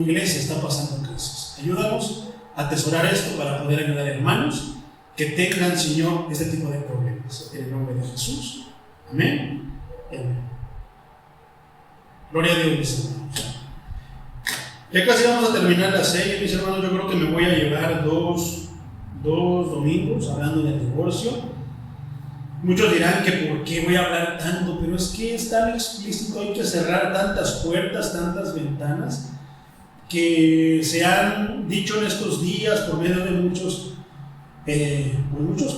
iglesia está pasando crisis. Ayúdanos a atesorar esto para poder ayudar a hermanos que tengan, Señor, este tipo de problemas. En el nombre de Jesús. Amén. Amén. Gloria a Dios, mis hermanos. Ya casi vamos a terminar la serie, mis hermanos. Yo creo que me voy a llevar dos domingos hablando del divorcio. Muchos dirán que por qué voy a hablar tanto, pero es que es tan explícito, hay que cerrar tantas puertas, tantas ventanas que se han dicho en estos días por medio de muchos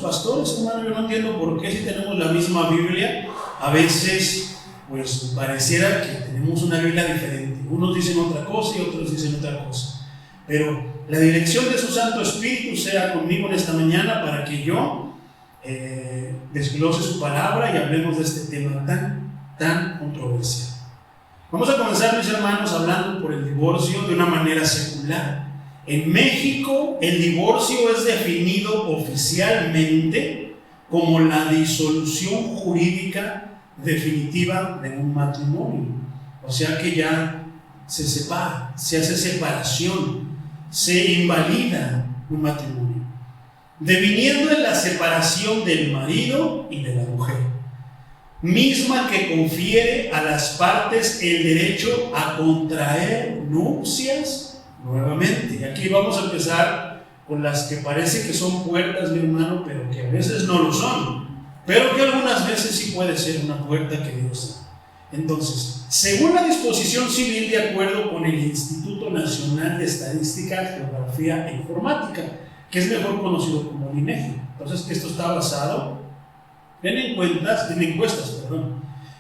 pastores, hermano. Yo no entiendo por qué, si tenemos la misma Biblia, a veces pues pareciera que tenemos una Biblia diferente. Unos dicen otra cosa y otros dicen otra cosa. Pero la dirección de su Santo Espíritu sea conmigo en esta mañana para que yo desglose su palabra y hablemos de este tema tan controversial. Vamos a comenzar, mis hermanos, hablando por el divorcio de una manera secular. En México, el divorcio es definido oficialmente como la disolución jurídica definitiva de un matrimonio. O sea que ya se separa, se hace separación, se invalida un matrimonio, deviniendo en la separación del marido y de la mujer, misma que confiere a las partes el derecho a contraer nupcias nuevamente. Y aquí vamos a empezar con las que parece que son puertas, mi hermano, pero que a veces no lo son, pero que algunas veces sí puede ser una puerta que Dios da. Entonces, según la disposición civil, de acuerdo con el Instituto Nacional de Estadística, Geografía e Informática, que es mejor conocido como el INEGI. Entonces, esto está basado en encuestas,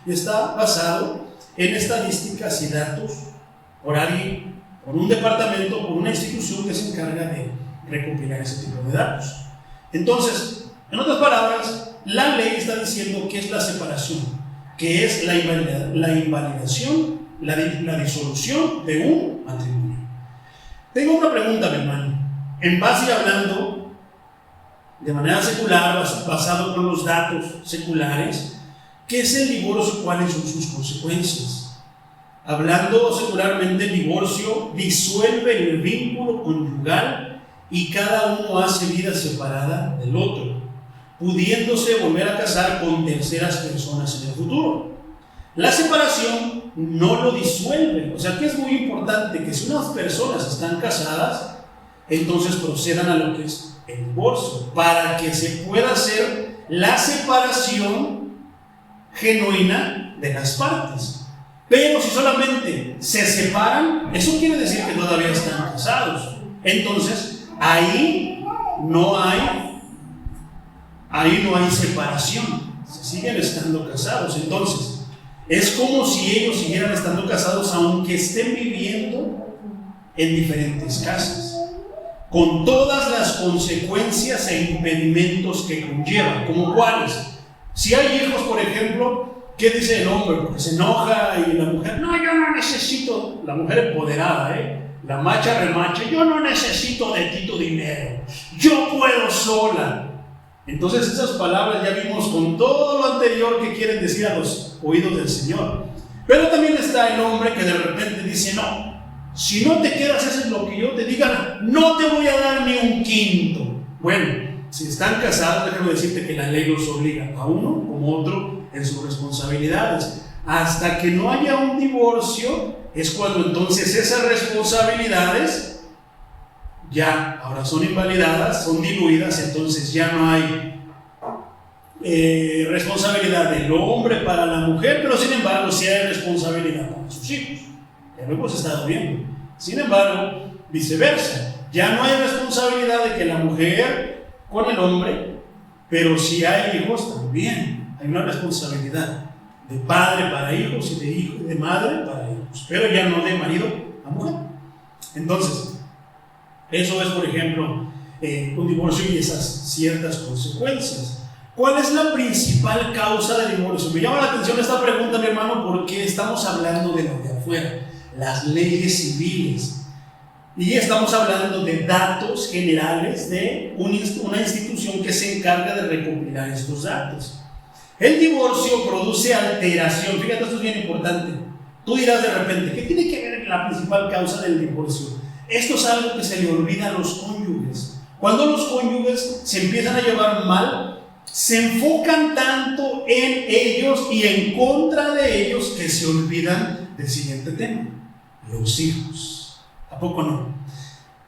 y está basado en estadísticas y datos por alguien, por un departamento, por una institución que se encarga de recopilar ese tipo de datos. Entonces, en otras palabras, la ley está diciendo que es la separación, que es la invalidación, la disolución de un matrimonio. Tengo una pregunta, mi hermano. En base y hablando de manera secular, basado con los datos seculares, ¿qué es el divorcio? ¿Cuáles son sus consecuencias? Hablando secularmente, el divorcio disuelve el vínculo conyugal y cada uno hace vida separada del otro, pudiéndose volver a casar con terceras personas en el futuro. La separación no lo disuelve. O sea que es muy importante que si unas personas están casadas, entonces procedan a lo que es el divorcio, para que se pueda hacer la separación genuina de las partes. Pero si solamente se separan, eso quiere decir que todavía están casados. Entonces, ahí no hay separación, se siguen estando casados. Entonces, es como si ellos siguieran estando casados, aunque estén viviendo en diferentes casas, con todas las consecuencias e impedimentos que conllevan. ¿Como cuáles? Si hay hijos, por ejemplo, ¿qué dice el hombre? Porque se enoja y la mujer, no, yo no necesito, la mujer empoderada, la macha remache, yo no necesito de ti tu dinero, yo puedo sola. Entonces esas palabras ya vimos con todo lo anterior que quieren decir a los oídos del Señor. Pero también está el hombre que de repente dice, no, si no te quedas, haces lo que yo te diga, no te voy a dar ni un quinto. Bueno, si están casados, déjame decirte que la ley los obliga a uno como otro en sus responsabilidades. Hasta que no haya un divorcio, es cuando entonces esas responsabilidades ya ahora son invalidadas, son diluidas. Entonces ya no hay responsabilidad del hombre para la mujer, pero sin embargo sí hay responsabilidad para sus hijos. Ya lo hemos estado viendo. Sin embargo, viceversa, ya no hay responsabilidad de que la mujer con el hombre, pero si hay hijos también hay una responsabilidad de padre para hijos y de madre para hijos, pero ya no de marido a mujer. Entonces, eso es, por ejemplo, un divorcio y esas ciertas consecuencias. ¿Cuál es la principal causa de divorcio? Me llama la atención esta pregunta, mi hermano, porque estamos hablando de lo de afuera, las leyes civiles, y estamos hablando de datos generales de una institución que se encarga de recopilar estos datos. El divorcio produce alteración. Fíjate, esto es bien importante. Tú dirás de repente, ¿qué tiene que ver la principal causa del divorcio. Esto es algo que se le olvida a los cónyuges. Cuando los cónyuges se empiezan a llevar mal, se enfocan tanto en ellos y en contra de ellos que se olvidan del siguiente tema: los hijos. ¿A poco no?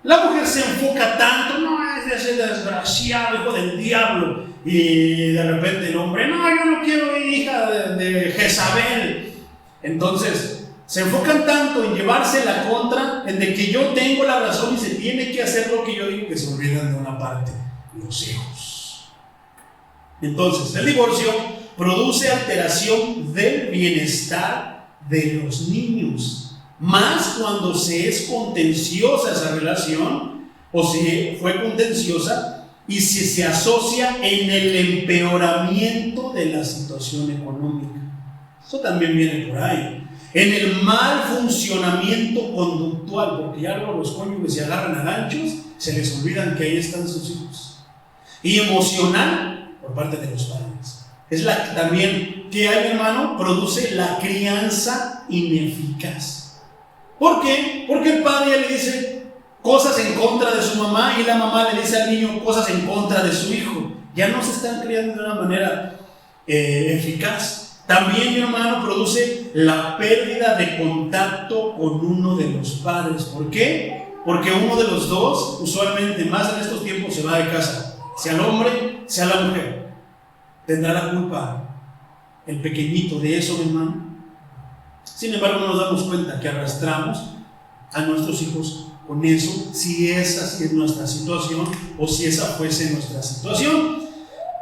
La mujer se enfoca tanto, no, es de ese desgraciado, hijo del diablo. Y de repente el hombre, no, yo no quiero hija de Jezabel. Entonces, se enfocan tanto en llevarse la contra, en de que yo tengo la razón y se tiene que hacer lo que yo digo, que se olvidan de una parte: los hijos. Entonces, el divorcio produce alteración del bienestar de los niños. Más cuando se es contenciosa esa relación, o si fue contenciosa, y si se asocia en el empeoramiento de la situación económica. Eso también viene por ahí. En el mal funcionamiento conductual, porque ya luego los cónyuges se agarran a ganchos, se les olvidan que ahí están sus hijos. Y emocional, por parte de los padres. Es también que hay, hermano, produce la crianza ineficaz. ¿Por qué? Porque el padre le dice cosas en contra de su mamá y la mamá le dice al niño cosas en contra de su hijo. Ya no se están criando de una manera eficaz. También, mi hermano, produce la pérdida de contacto con uno de los padres. ¿Por qué? Porque uno de los dos, usualmente más en estos tiempos, se va de casa. Sea el hombre, sea la mujer. Tendrá la culpa el pequeñito de eso, mi hermano. Sin embargo, no nos damos cuenta que arrastramos a nuestros hijos con eso, si esa es nuestra situación o si esa fuese nuestra situación.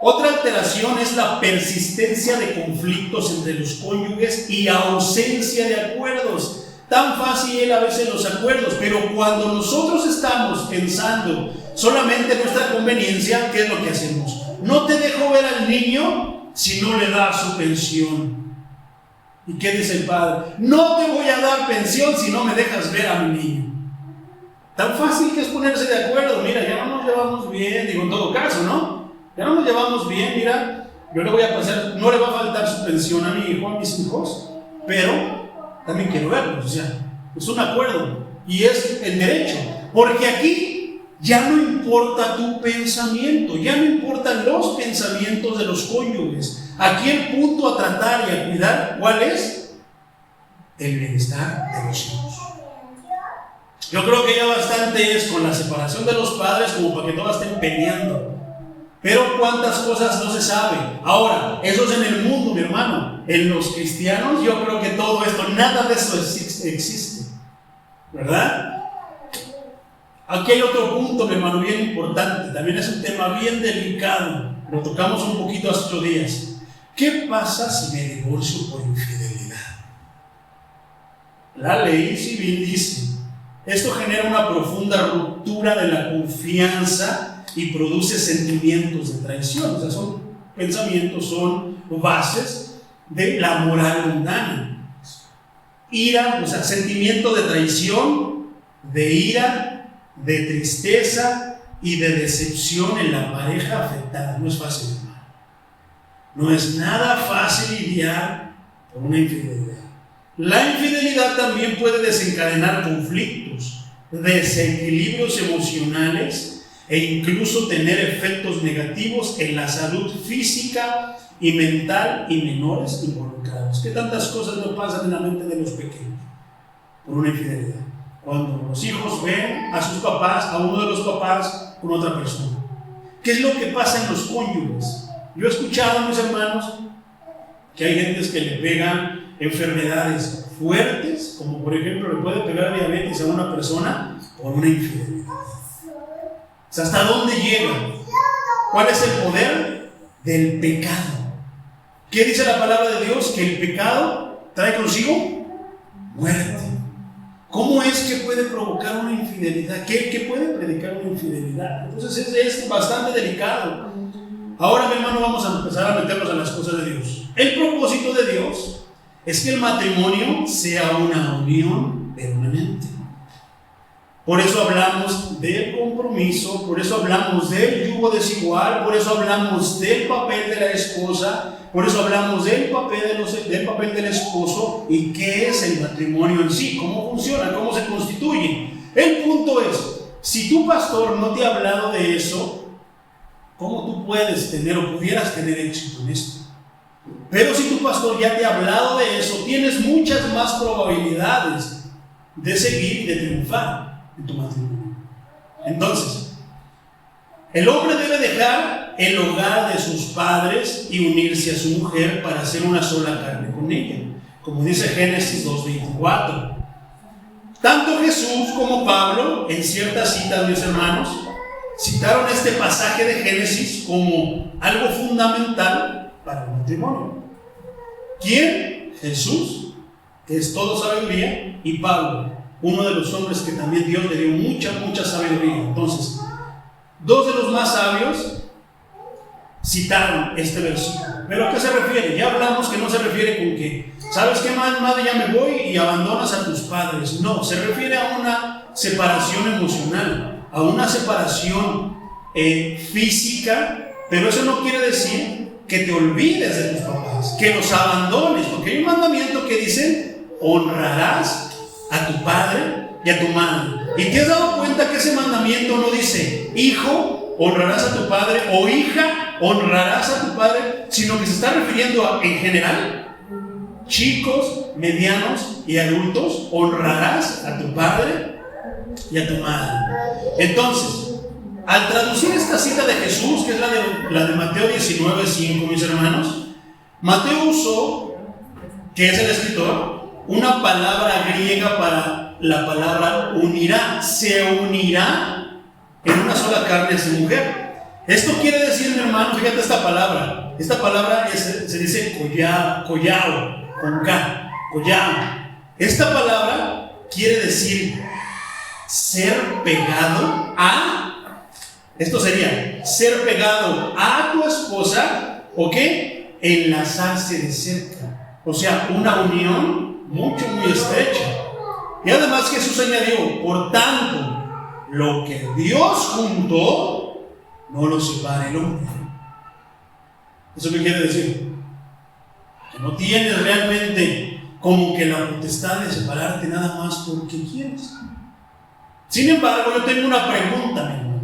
Otra alteración es la persistencia de conflictos entre los cónyuges y ausencia de acuerdos. Tan fácil a veces los acuerdos, pero cuando nosotros estamos pensando solamente en nuestra conveniencia, ¿qué es lo que hacemos? No te dejo ver al niño si no le das su pensión. ¿Y qué dice el padre? No te voy a dar pensión si no me dejas ver a mi niño. Tan fácil que es ponerse de acuerdo. Mira, ya no nos llevamos bien, digo, en todo caso, ¿no? Ya no nos llevamos bien, mira, yo le voy a pasar, no le va a faltar su pensión a mi hijo, a mis hijos, pero también quiero verlos. O sea, es un acuerdo y es el derecho. Porque aquí ya no importa tu pensamiento, ya no importan los pensamientos de los cónyuges. Aquí el punto a tratar y a cuidar, ¿cuál es? El bienestar de los hijos. Yo creo que ya bastante es con la separación de los padres como para que todas estén peleando. Pero cuántas cosas no se sabe. Ahora, eso es en el mundo, mi hermano. En los cristianos yo creo que todo esto, nada de eso existe. ¿Verdad? Aquí hay otro punto, mi hermano, bien importante. También es un tema bien delicado. Lo tocamos un poquito hace 8 días. ¿Qué pasa si me divorcio por infidelidad? La ley civil dice: esto genera una profunda ruptura de la confianza y produce sentimientos de traición. O sea, son pensamientos, son bases de la moral mundana. Ira, o sea, sentimiento de traición, de ira, de tristeza y de decepción en la pareja afectada. No es fácil, hermano. No es nada fácil lidiar con una infidelidad. La infidelidad también puede desencadenar conflictos, desequilibrios emocionales e incluso tener efectos negativos en la salud física y mental y menores involucrados. ¿Qué tantas cosas no pasan en la mente de los pequeños por una infidelidad? Cuando los hijos ven a sus papás, a uno de los papás con otra persona. ¿Qué es lo que pasa en los cónyuges? Yo he escuchado, mis hermanos, que hay gentes que le pegan enfermedades fuertes, como por ejemplo le puede pegar diabetes a una persona por una infidelidad. O sea, ¿hasta dónde llega? ¿Cuál es el poder del pecado? ¿Qué dice la palabra de Dios? Que el pecado trae consigo muerte. ¿Cómo es que puede provocar una infidelidad? ¿Qué puede predicar una infidelidad? Entonces es bastante delicado. Ahora, mi hermano, vamos a empezar a meternos en las cosas de Dios. El propósito de Dios es que el matrimonio sea una unión permanente. Por eso hablamos del compromiso, por eso hablamos del yugo desigual, por eso hablamos del papel de la esposa, por eso hablamos del papel del esposo y qué es el matrimonio en sí, cómo funciona, cómo se constituye. El punto es, si tu pastor no te ha hablado de eso, ¿cómo tú puedes tener o pudieras tener éxito en esto? Pero si tu pastor ya te ha hablado de eso, tienes muchas más probabilidades de seguir y de triunfar en tu matrimonio. Entonces, el hombre debe dejar el hogar de sus padres y unirse a su mujer para hacer una sola carne con ella, como dice Génesis 2:24. Tanto Jesús como Pablo, en ciertas citas, mis hermanos, citaron este pasaje de Génesis como algo fundamental para el matrimonio. ¿Quién? Jesús, que es todo sabiduría, y Pablo, uno de los hombres que también Dios le dio mucha sabiduría. Entonces, dos de los más sabios citaron este versículo. ¿Pero a qué se refiere? Ya hablamos que no se refiere con que, ¿sabes qué, madre? Ya me voy y abandonas a tus padres. No, se refiere a una separación emocional, a una separación física, pero eso no quiere decir que te olvides de tus papás, que los abandones, porque hay un mandamiento que dice: honrarás a tu padre y a tu madre. ¿Y te has dado cuenta que ese mandamiento no dice: hijo, honrarás a tu padre, o hija, honrarás a tu padre, sino que se está refiriendo a, en general, chicos, medianos y adultos, honrarás a tu padre y a tu madre? Entonces, al traducir esta cita de Jesús, que es la de Mateo 19:5, mis hermanos, Mateo usó, que es el escritor, una palabra griega para la palabra unirá. Se unirá en una sola carne a su mujer. Esto quiere decir, mi hermano, fíjate esta palabra. Esta palabra se dice collao, con K, collao. Esta palabra quiere decir ser pegado a, esto sería ser pegado a tu esposa, ¿o qué? Enlazarse de cerca. O sea, una unión muy estrecha. Y además Jesús añadió: por tanto, lo que Dios juntó, no lo separe el hombre. ¿Eso qué quiere decir? Que no tienes realmente como que la potestad de separarte nada más porque quieres. Sin embargo, yo tengo una pregunta, mi hermano.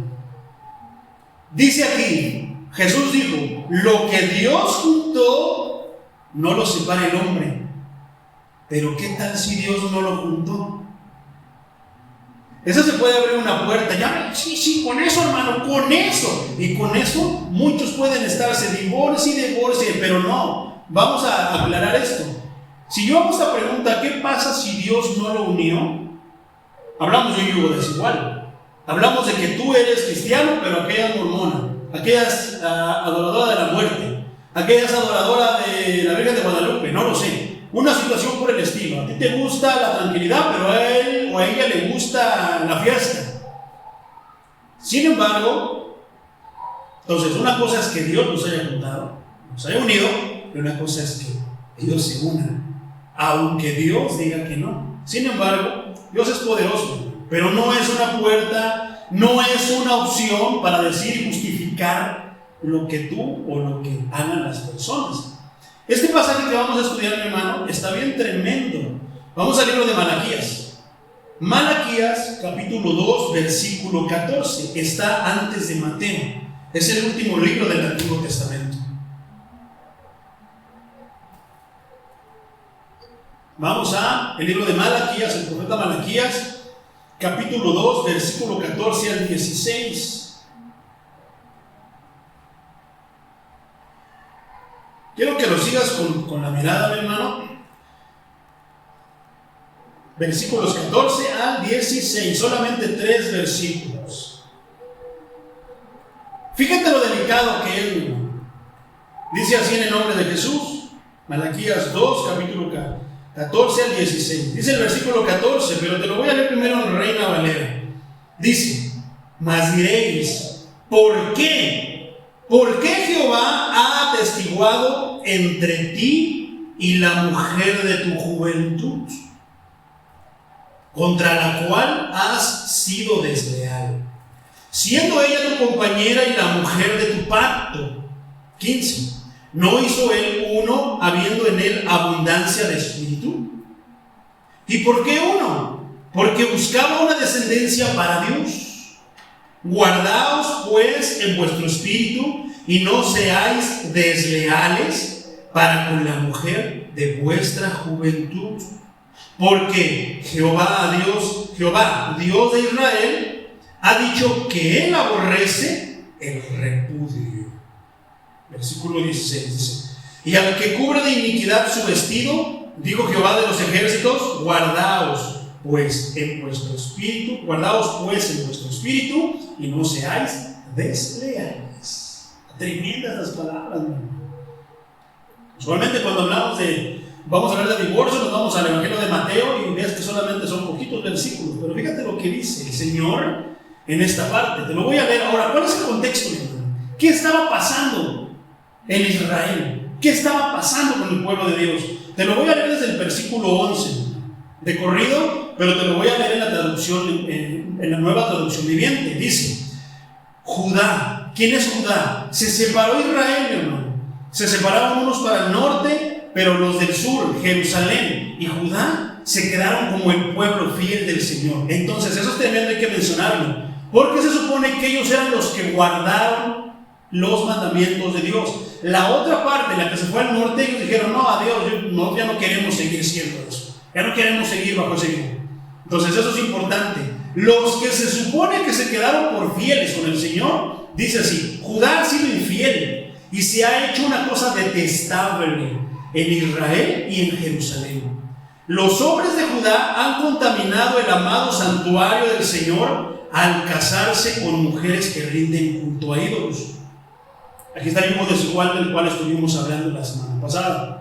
Dice aquí, Jesús dijo: lo que Dios juntó, no lo separe el hombre. Pero ¿qué tal si Dios no lo juntó? Esa se puede abrir una puerta. Ya, sí, con eso, hermano, con eso. Y con eso muchos pueden estarse divorcie, pero no. Vamos a aclarar esto. Si yo hago esta pregunta, ¿qué pasa si Dios no lo unió? Hablamos de un yugo desigual. Hablamos de que tú eres cristiano, pero aquella es mormona, aquella es adoradora de la muerte, aquella es adoradora de la Virgen de Guadalupe, no lo sé. Una situación por el estilo. A ti te gusta la tranquilidad, pero a él o a ella le gusta la fiesta. Sin embargo, entonces una cosa es que Dios nos haya juntado, nos haya unido, pero una cosa es que ellos se unan, aunque Dios diga que no. Sin embargo, Dios es poderoso, pero no es una puerta, no es una opción para decir y justificar lo que tú o lo que hagan las personas. Este pasaje que vamos a estudiar, mi hermano, está bien tremendo. Vamos al libro de Malaquías. Malaquías, capítulo 2, versículo 14. Está antes de Mateo. Es el último libro del Antiguo Testamento. Vamos al libro de Malaquías, el profeta Malaquías, capítulo 2, versículo 14 al 16. Quiero que lo sigas con la mirada, mi hermano. Versículos 14 al 16, solamente 3 versículos. Fíjate lo delicado que es. Dice así en el nombre de Jesús, Malaquías 2, capítulo 14 al 16. Dice el versículo 14, pero te lo voy a leer primero en Reina Valera. Dice: mas diréis, ¿por qué? ¿Por qué Jehová ha atestiguado entre ti y la mujer de tu juventud? contra la cual has sido desleal, siendo ella tu compañera y la mujer de tu pacto. 15. ¿No hizo él uno, habiendo en él abundancia de espíritu? ¿Y por qué uno? Porque buscaba una descendencia para Dios. Guardaos pues en vuestro espíritu y no seáis desleales para con la mujer de vuestra juventud. Porque Jehová, Dios de Israel, ha dicho que él aborrece el repudio. Versículo 16 dice: y al que cubre de iniquidad su vestido, dijo Jehová de los ejércitos, guardaos pues en vuestro espíritu y no seáis desleales. Tremendas las palabras, ¿no? Usualmente cuando vamos a hablar de divorcio, nos vamos al Evangelio de Mateo y ves que solamente son poquitos versículos, pero fíjate lo que dice el Señor en esta parte. Te lo voy a leer ahora. ¿Cuál es el contexto, hermano? ¿Qué estaba pasando en Israel? ¿Qué estaba pasando con el pueblo de Dios? Te lo voy a leer desde el versículo 11 de corrido, pero te lo voy a leer en la traducción, en la nueva traducción viviente. Dice: Judá. ¿Quién es Judá? Se separó Israel, hermano. Se separaron unos para el norte, pero los del sur, Jerusalén y Judá, se quedaron como el pueblo fiel del Señor. Entonces, eso es tremendo, hay que mencionarlo, porque se supone que ellos eran los que guardaron los mandamientos de Dios. La otra parte, la que se fue al norte, ellos dijeron: no, adiós, ya no queremos seguir siendo eso, ya no queremos seguir bajo ese yugo. Entonces eso es importante. Los que se supone que se quedaron por fieles con el Señor, dice así: Judá ha sido infiel y se ha hecho una cosa detestable en Israel y en Jerusalén. Los hombres de Judá han contaminado el amado santuario del Señor al casarse con mujeres que rinden culto a ídolos. Aquí está el yugo desigual del cual estuvimos hablando la semana pasada.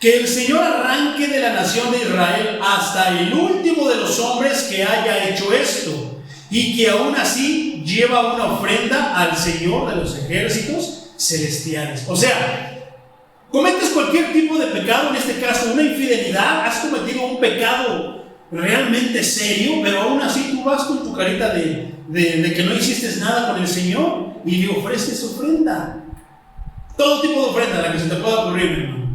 Que el Señor arranque de la nación de Israel hasta el último de los hombres que haya hecho esto, y que aún así lleva una ofrenda al Señor de los ejércitos celestiales. O sea, cometes cualquier tipo de pecado, en este caso una infidelidad, has cometido un pecado realmente serio, pero aún así tú vas con tu carita de que no hiciste nada con el Señor y le ofreces ofrenda. Todo tipo de ofrenda, la que se te pueda ocurrir, hermano.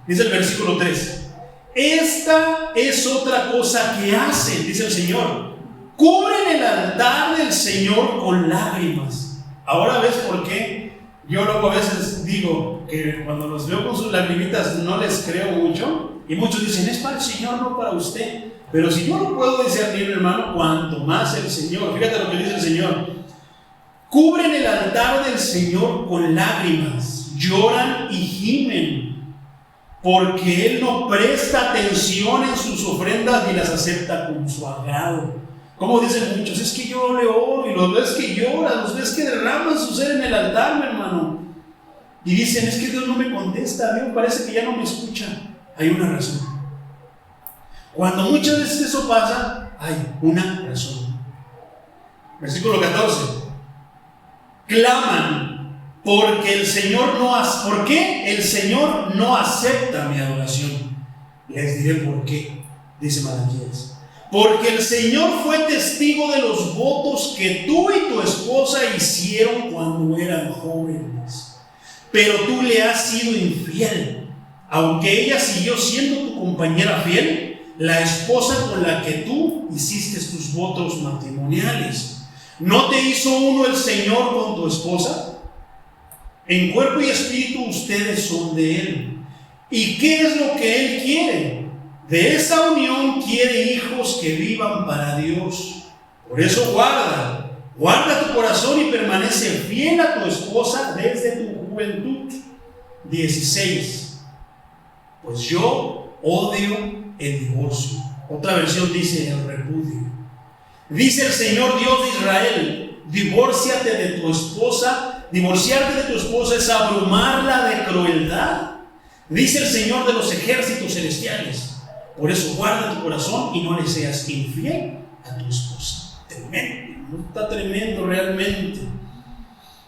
Dice el versículo 3: esta es otra cosa que hacen, dice el Señor: cubren el altar del Señor con lágrimas. Ahora ves por qué yo luego a veces digo que cuando los veo con sus lagrimitas no les creo mucho, y muchos dicen: es para el Señor, no para usted. Pero si yo no puedo discernir, hermano, cuanto más el Señor. Fíjate lo que dice el Señor: cubren el altar del Señor con lágrimas, lloran y gimen, porque Él no presta atención en sus ofrendas ni las acepta con su agrado. Como dicen muchos: es que yo le oro, y los ves que lloran, los ves que derraman su ser en el altar, mi hermano, y dicen: es que Dios no me contesta, a mí me parece que ya no me escucha. Hay una razón. Cuando muchas veces eso pasa, hay una razón. Versículo 14: claman porque el Señor ¿por qué el Señor no acepta mi adoración? Les diré por qué, dice Malaquías: porque el Señor fue testigo de los votos que tú y tu esposa hicieron cuando eran jóvenes, pero tú le has sido infiel, aunque ella siguió siendo tu compañera fiel, la esposa con la que tú hiciste tus votos matrimoniales. ¿No te hizo uno el Señor con tu esposa? En cuerpo y espíritu ustedes son de Él. ¿Y qué es lo que Él quiere? De esa unión quiere hijos que vivan para Dios. Por eso guarda tu corazón y permanece fiel a tu esposa desde tu juventud. 16: pues yo odio el divorcio. Otra versión dice el repudio. Dice el Señor Dios de Israel: divórciate de tu esposa. Divorciarte de tu esposa es abrumarla de crueldad, dice el Señor de los ejércitos celestiales. Por eso guarda tu corazón y no le seas infiel a tu esposa. Tremendo, está tremendo realmente.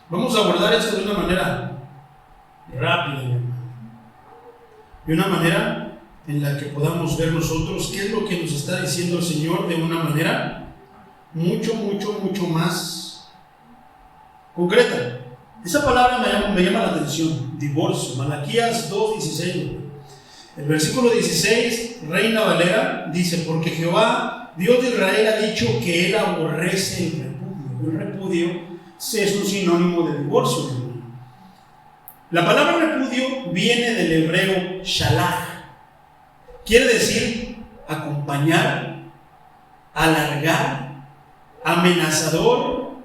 Vamos a abordar esto de una manera rápida, de una manera en la que podamos ver nosotros qué es lo que nos está diciendo el Señor de una manera mucho más concreta. Esa palabra me llama la atención, divorcio, Malaquías 2:16. El versículo 16, Reina Valera, dice: porque Jehová, Dios de Israel, ha dicho que Él aborrece el repudio. El repudio es un sinónimo de divorcio, hermano. La palabra repudio viene del hebreo shalach. Quiere decir acompañar, alargar, amenazador,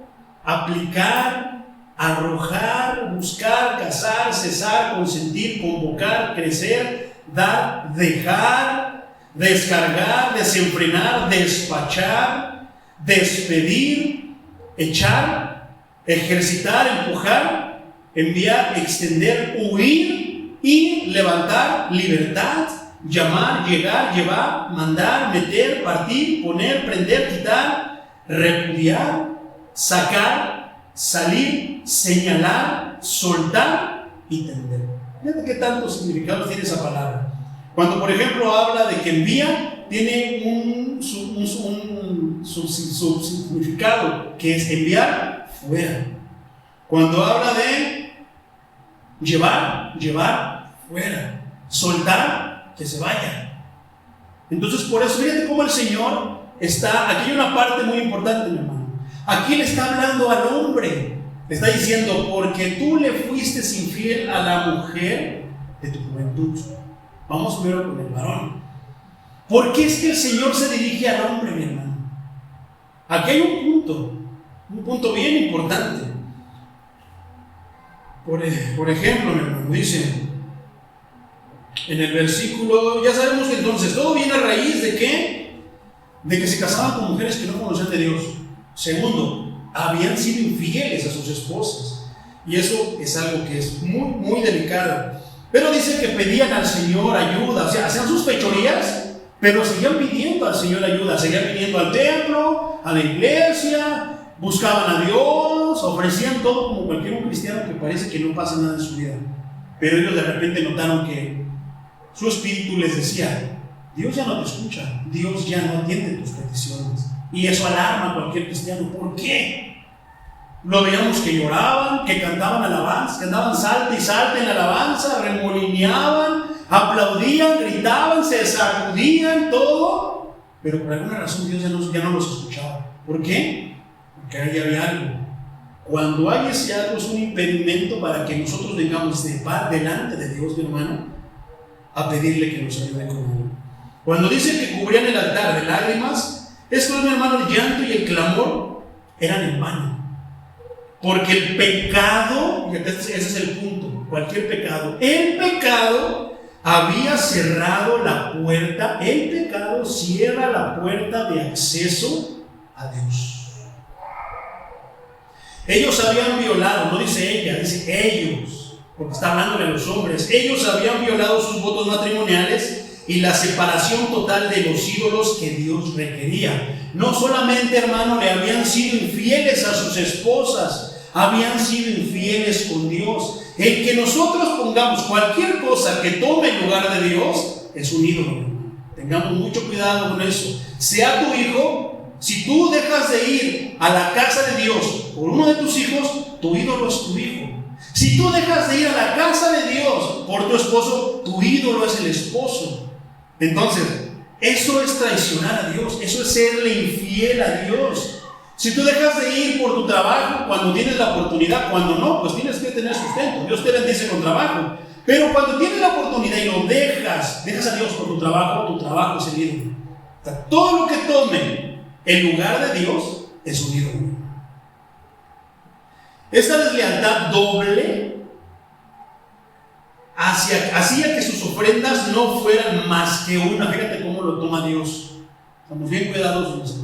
aplicar, arrojar, buscar, cazar, cesar, consentir, convocar, crecer, dar, dejar, descargar, desenfrenar, despachar, despedir, echar, ejercitar, empujar, enviar, extender, huir, ir, levantar, libertad, llamar, llegar, llevar, mandar, meter, partir, poner, prender, quitar, repudiar, sacar, salir, señalar, soltar y tender. Fíjate qué tantos significados tiene esa palabra. Cuando, por ejemplo, habla de que envía, tiene un significado, que es enviar fuera. Cuando habla de llevar fuera. Soltar, que se vaya. Entonces, por eso, fíjate cómo el Señor está. Aquí hay una parte muy importante, mi hermano. Aquí le está hablando al hombre. Le está diciendo: porque tú le fuiste infiel a la mujer de tu juventud. Vamos primero con el varón. ¿Por qué es que el Señor se dirige al hombre, mi hermano? Aquí hay un punto bien importante. Por ejemplo, mi hermano, dice en el versículo, ya sabemos que entonces todo viene a raíz de ¿qué? De que se casaban con mujeres que no conocían de Dios. Segundo, habían sido infieles a sus esposas. Y eso es algo que es muy delicado. Pero dice que pedían al Señor ayuda. O sea, hacían sus fechorías, pero seguían pidiendo al Señor ayuda. Seguían viniendo al templo, a la iglesia, buscaban a Dios, ofrecían todo como cualquier cristiano que parece que no pasa nada en su vida. Pero ellos de repente notaron que su espíritu les decía: Dios ya no te escucha, Dios ya no atiende tus peticiones. Y eso alarma a cualquier cristiano. ¿Por qué? Lo veíamos que lloraban, que cantaban alabanza, que andaban salta y salta en alabanza, remolineaban, aplaudían, gritaban, se sacudían, todo. Pero por alguna razón Dios ya no los escuchaba. ¿Por qué? Porque ahí había algo. Cuando hay ese algo, es un impedimento para que nosotros vengamos delante de Dios, mi hermano, a pedirle que nos ayude con él. Cuando dice que cubrían el altar de lágrimas, esto es, mi hermano, el llanto y el clamor eran en vano. Porque el pecado, y ese es el punto, cualquier pecado, el pecado había cerrado la puerta. El pecado cierra la puerta de acceso a Dios. Ellos habían violado, no dice ella, dice ellos, porque está hablándole a los hombres. Ellos habían violado sus votos matrimoniales y la separación total de los ídolos que Dios requería. No solamente, hermano, le habían sido infieles a sus esposas, habían sido infieles con Dios. El que nosotros pongamos cualquier cosa que tome el lugar de Dios es un ídolo. Tengamos mucho cuidado con eso. Sea tu hijo, si tú dejas de ir a la casa de Dios por uno de tus hijos, tu ídolo es tu hijo. Si tú dejas de ir a la casa de Dios por tu esposo, tu ídolo es el esposo. Entonces, eso es traicionar a Dios, eso es serle infiel a Dios. Si tú dejas de ir por tu trabajo cuando tienes la oportunidad, cuando no, pues tienes que tener sustento. Dios te bendice con trabajo. Pero cuando tienes la oportunidad y lo dejas a Dios por tu trabajo es el ídolo. O sea, todo lo que tome el lugar de Dios es un ídolo. Esta deslealtad doble hacía que sus ofrendas no fueran más que una. Fíjate cómo lo toma Dios. Estamos bien cuidadosos.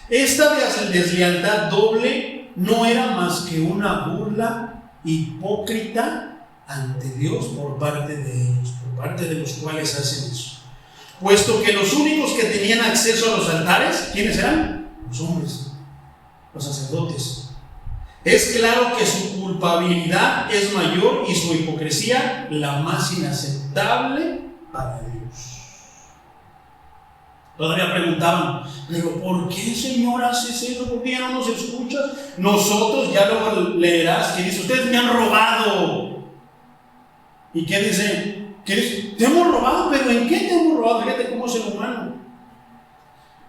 Esta deslealtad doble no era más que una burla hipócrita ante Dios por parte de ellos, por parte de los cuales hacen eso. Puesto que los únicos que tenían acceso a los altares, ¿quiénes eran? Los hombres, los sacerdotes. Es claro que su culpabilidad es mayor y su hipocresía la más inaceptable para Dios. Todavía preguntaban, pero ¿por qué, Señor, haces eso? ¿Por qué ya no nos escuchas? Nosotros, ya lo leerás, que dice, ustedes me han robado. ¿Y qué dice? ¿Qué dice? Te hemos robado, pero ¿en qué te hemos robado? Fíjate cómo es el humano.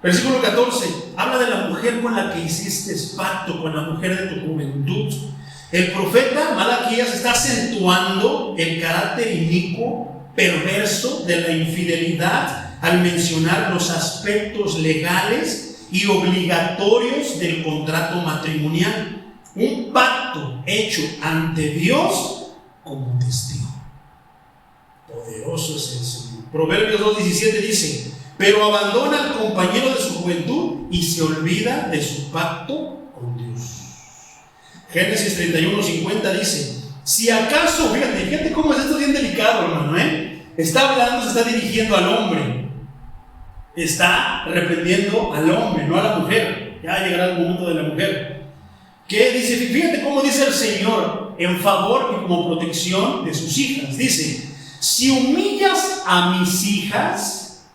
Versículo 14, habla de la mujer con la que hiciste pacto, con la mujer de tu juventud. El profeta Malaquías está acentuando el carácter inicuo, perverso de la infidelidad al mencionar los aspectos legales y obligatorios del contrato matrimonial. Un pacto hecho ante Dios como testigo. Poderoso es el Señor. Proverbios 2:17 dice, pero abandona al compañero de su juventud y se olvida de su pacto con Dios. Génesis 31:50 dice, si acaso, fíjate cómo es esto bien delicado, hermano, está hablando, se está dirigiendo al hombre, está reprendiendo al hombre, no a la mujer. Ya llegará el momento de la mujer. ¿Qué dice? Fíjate cómo dice el Señor en favor y como protección de sus hijas. Dice, si humillas a mis hijas,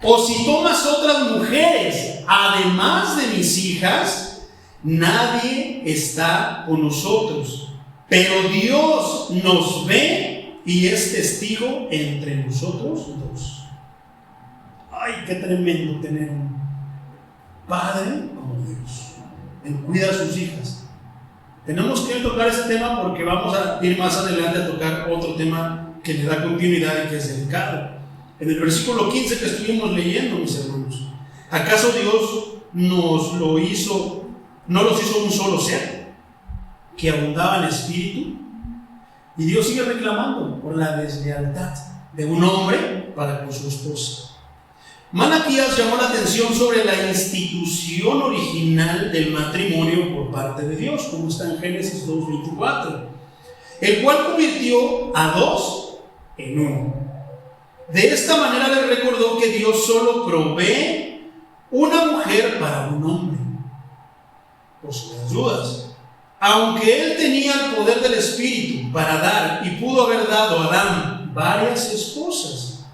o si tomas otras mujeres además de mis hijas, nadie está con nosotros, pero Dios nos ve y es testigo entre nosotros dos. Ay, qué tremendo tener un padre como Dios. Él cuida a sus hijas. Tenemos que tocar ese tema porque vamos a ir más adelante a tocar otro tema que le da continuidad y que es delicado. En el versículo 15 que estuvimos leyendo, mis hermanos, ¿acaso Dios no los hizo un solo ser que abundaba en espíritu? Y Dios sigue reclamando por la deslealtad de un hombre para con su esposa. Malaquías llamó la atención sobre la institución original del matrimonio por parte de Dios, como está en Génesis 2:24, el cual convirtió a dos en uno. De esta manera le recordó que Dios solo provee una mujer para un hombre. Por si las dudas, aunque él tenía el poder del Espíritu para dar y pudo haber dado a Adán varias esposas,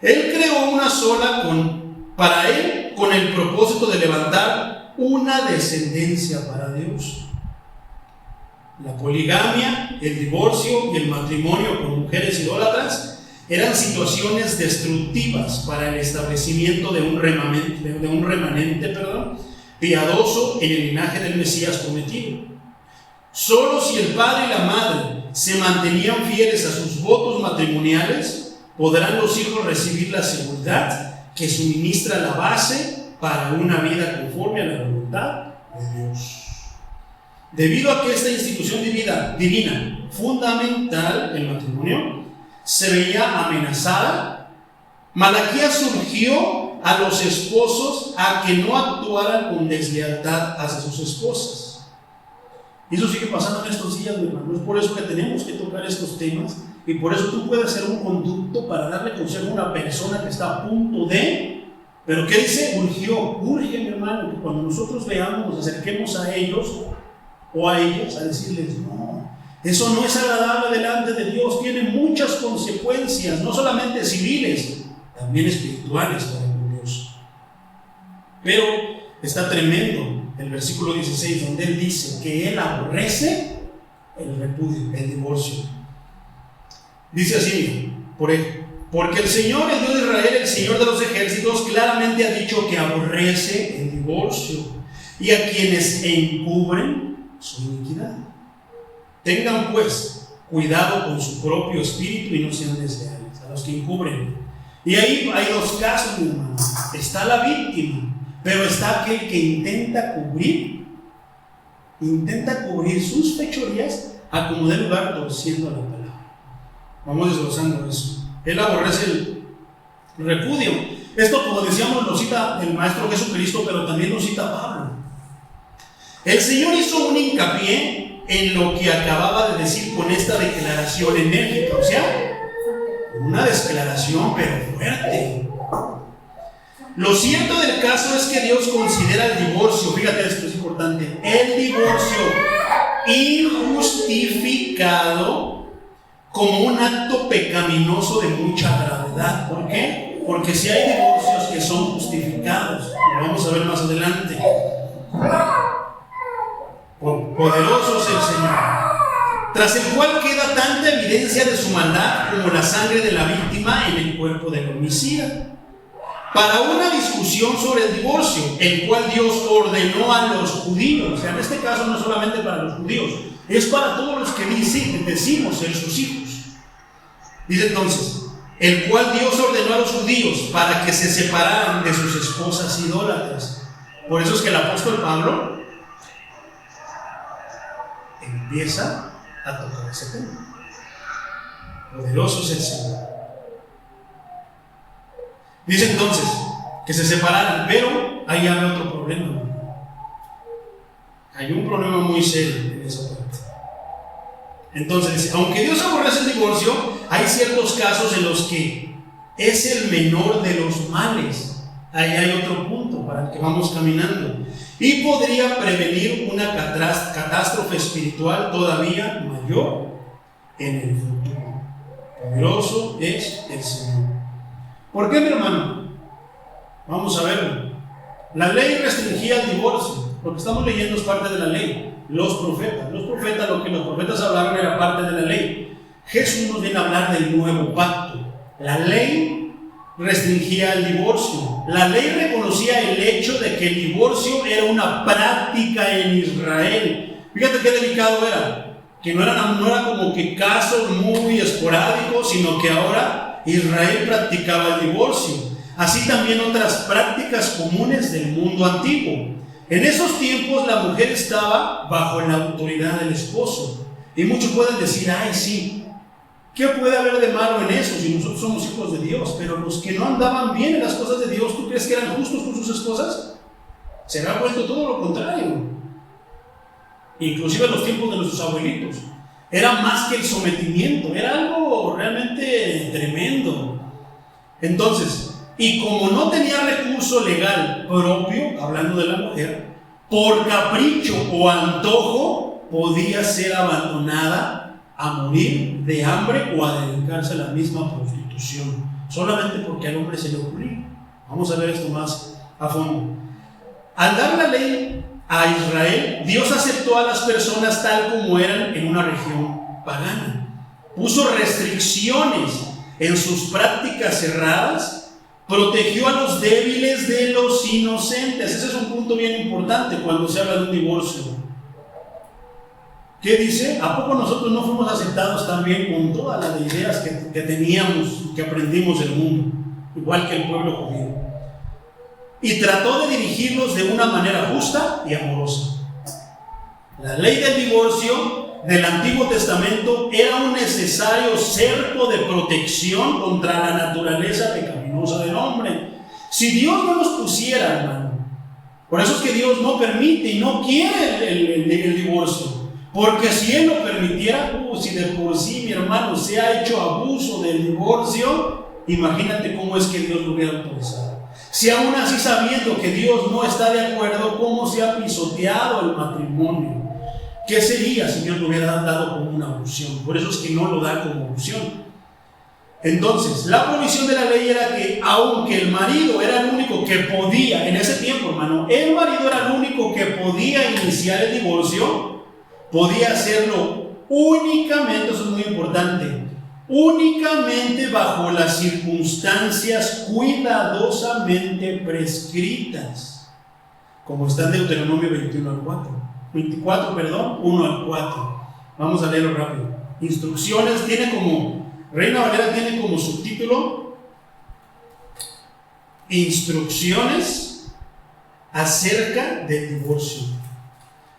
él creó una sola para él con el propósito de levantar una descendencia para Dios. La poligamia, el divorcio y el matrimonio con mujeres idólatras eran situaciones destructivas para el establecimiento de un remanente piadoso en el linaje del Mesías prometido. Solo si el padre y la madre se mantenían fieles a sus votos matrimoniales, podrán los hijos recibir la seguridad que suministra la base para una vida conforme a la voluntad de Dios. Debido a que esta institución divina, fundamental, el matrimonio, se veía amenazada, Malaquías surgió a los esposos a que no actuaran con deslealtad hacia sus esposas. Y eso sigue pasando en estos días, mi hermano. Es por eso que tenemos que tocar estos temas, y por eso tú puedes ser un conducto para darle consejo a una persona que está a punto de... ¿Pero qué dice? Urge, mi hermano, que cuando nosotros veamos, nos acerquemos a ellos o a ellas a decirles, no, eso no es agradable delante de Dios, tiene muchas consecuencias, no solamente civiles, también espirituales para con Dios. Pero está tremendo el versículo 16, donde él dice que él aborrece el repudio, el divorcio. Dice así, porque el Señor, el Dios de Israel, el Señor de los ejércitos, claramente ha dicho que aborrece el divorcio y a quienes encubren su iniquidad. Tengan pues cuidado con su propio espíritu y no sean desleales a los que encubren. Y ahí hay dos casos, mi hermano. Está la víctima, pero está aquel que intenta cubrir sus fechorías a como dé lugar torciendo la palabra. Vamos desglosando eso. Él aborrece el repudio. Esto, como decíamos, lo cita el Maestro Jesucristo, pero también lo cita Pablo. El Señor hizo un hincapié en lo que acababa de decir con esta declaración enérgica, o sea, una declaración pero fuerte. Lo cierto del caso es que Dios considera el divorcio, fíjate, esto es importante, el divorcio injustificado como un acto pecaminoso de mucha gravedad. ¿Por qué? Porque si hay divorcios que son justificados, lo vamos a ver más adelante. Poderoso es el Señor, tras el cual queda tanta evidencia de su maldad como la sangre de la víctima en el cuerpo del homicida, para una discusión sobre el divorcio, el cual Dios ordenó a los judíos. O sea, en este caso no solamente para los judíos, es para todos los que decimos ser sus hijos. Dice entonces, el cual Dios ordenó a los judíos para que se separaran de sus esposas idólatras. Por eso es que el apóstol Pablo empieza a tocar ese tema. Poderoso es el Señor. Dice entonces que se separaran, pero ahí había otro problema. Hay un problema muy serio en esa parte. Entonces, aunque Dios aborrece el divorcio, hay ciertos casos en los que es el menor de los males. Ahí hay otro punto para el que vamos caminando. Y podría prevenir una catástrofe espiritual todavía mayor en el futuro. Poderoso es el Señor. ¿Por qué, mi hermano? Vamos a verlo. La ley restringía el divorcio. Lo que estamos leyendo es parte de la ley. Los profetas, lo que los profetas hablaron era parte de la ley. Jesús nos viene a hablar del nuevo pacto. La ley restringía el divorcio. La ley reconocía el hecho de que el divorcio era una práctica en Israel. Fíjate qué delicado era, que no era como que casos muy esporádicos, sino que ahora Israel practicaba el divorcio. Así también otras prácticas comunes del mundo antiguo. En esos tiempos la mujer estaba bajo la autoridad del esposo. Y muchos pueden decir, ay sí, ¿qué puede haber de malo en eso si nosotros somos hijos de Dios? Pero los que no andaban bien en las cosas de Dios, ¿tú crees que eran justos con sus esposas? Se ha vuelto todo lo contrario. Inclusive en los tiempos de nuestros abuelitos. Era más que el sometimiento, era algo realmente tremendo. Entonces, y como no tenía recurso legal propio, hablando de la mujer, por capricho o antojo, podía ser abandonada a morir de hambre o a dedicarse a la misma prostitución, solamente porque al hombre se le ocurrió. Vamos a ver esto más a fondo. Al dar la ley a Israel, Dios aceptó a las personas tal como eran en una región pagana. Puso restricciones en sus prácticas cerradas. Protegió a los débiles de los inocentes. Ese es un punto bien importante cuando se habla de un divorcio. ¿Qué dice? ¿A poco nosotros no fuimos aceptados también con todas las ideas que teníamos, que aprendimos del mundo? Igual que el pueblo judío. Y trató de dirigirlos de una manera justa y amorosa. La ley del divorcio del Antiguo Testamento era un necesario cerco de protección contra la naturaleza pecaminosa del hombre. Si Dios no nos pusiera, hermano, por eso es que Dios no permite y no quiere el divorcio, porque si Él lo permitiera, si de por sí, mi hermano, se ha hecho abuso del divorcio, imagínate cómo es que Dios lo hubiera autorizado. Si aún así, sabiendo que Dios no está de acuerdo, cómo se ha pisoteado el matrimonio. ¿Qué sería si Dios lo hubiera dado como una opción? Por eso es que no lo da como opción. Entonces, la provisión de la ley era que, aunque el marido era el único que podía, en ese tiempo, hermano, el marido era el único que podía iniciar el divorcio, podía hacerlo únicamente, eso es muy importante, únicamente bajo las circunstancias cuidadosamente prescritas, como está en Deuteronomio 1 al 4. Vamos a leerlo rápido. Instrucciones, Reina Valera tiene como subtítulo Instrucciones acerca del divorcio.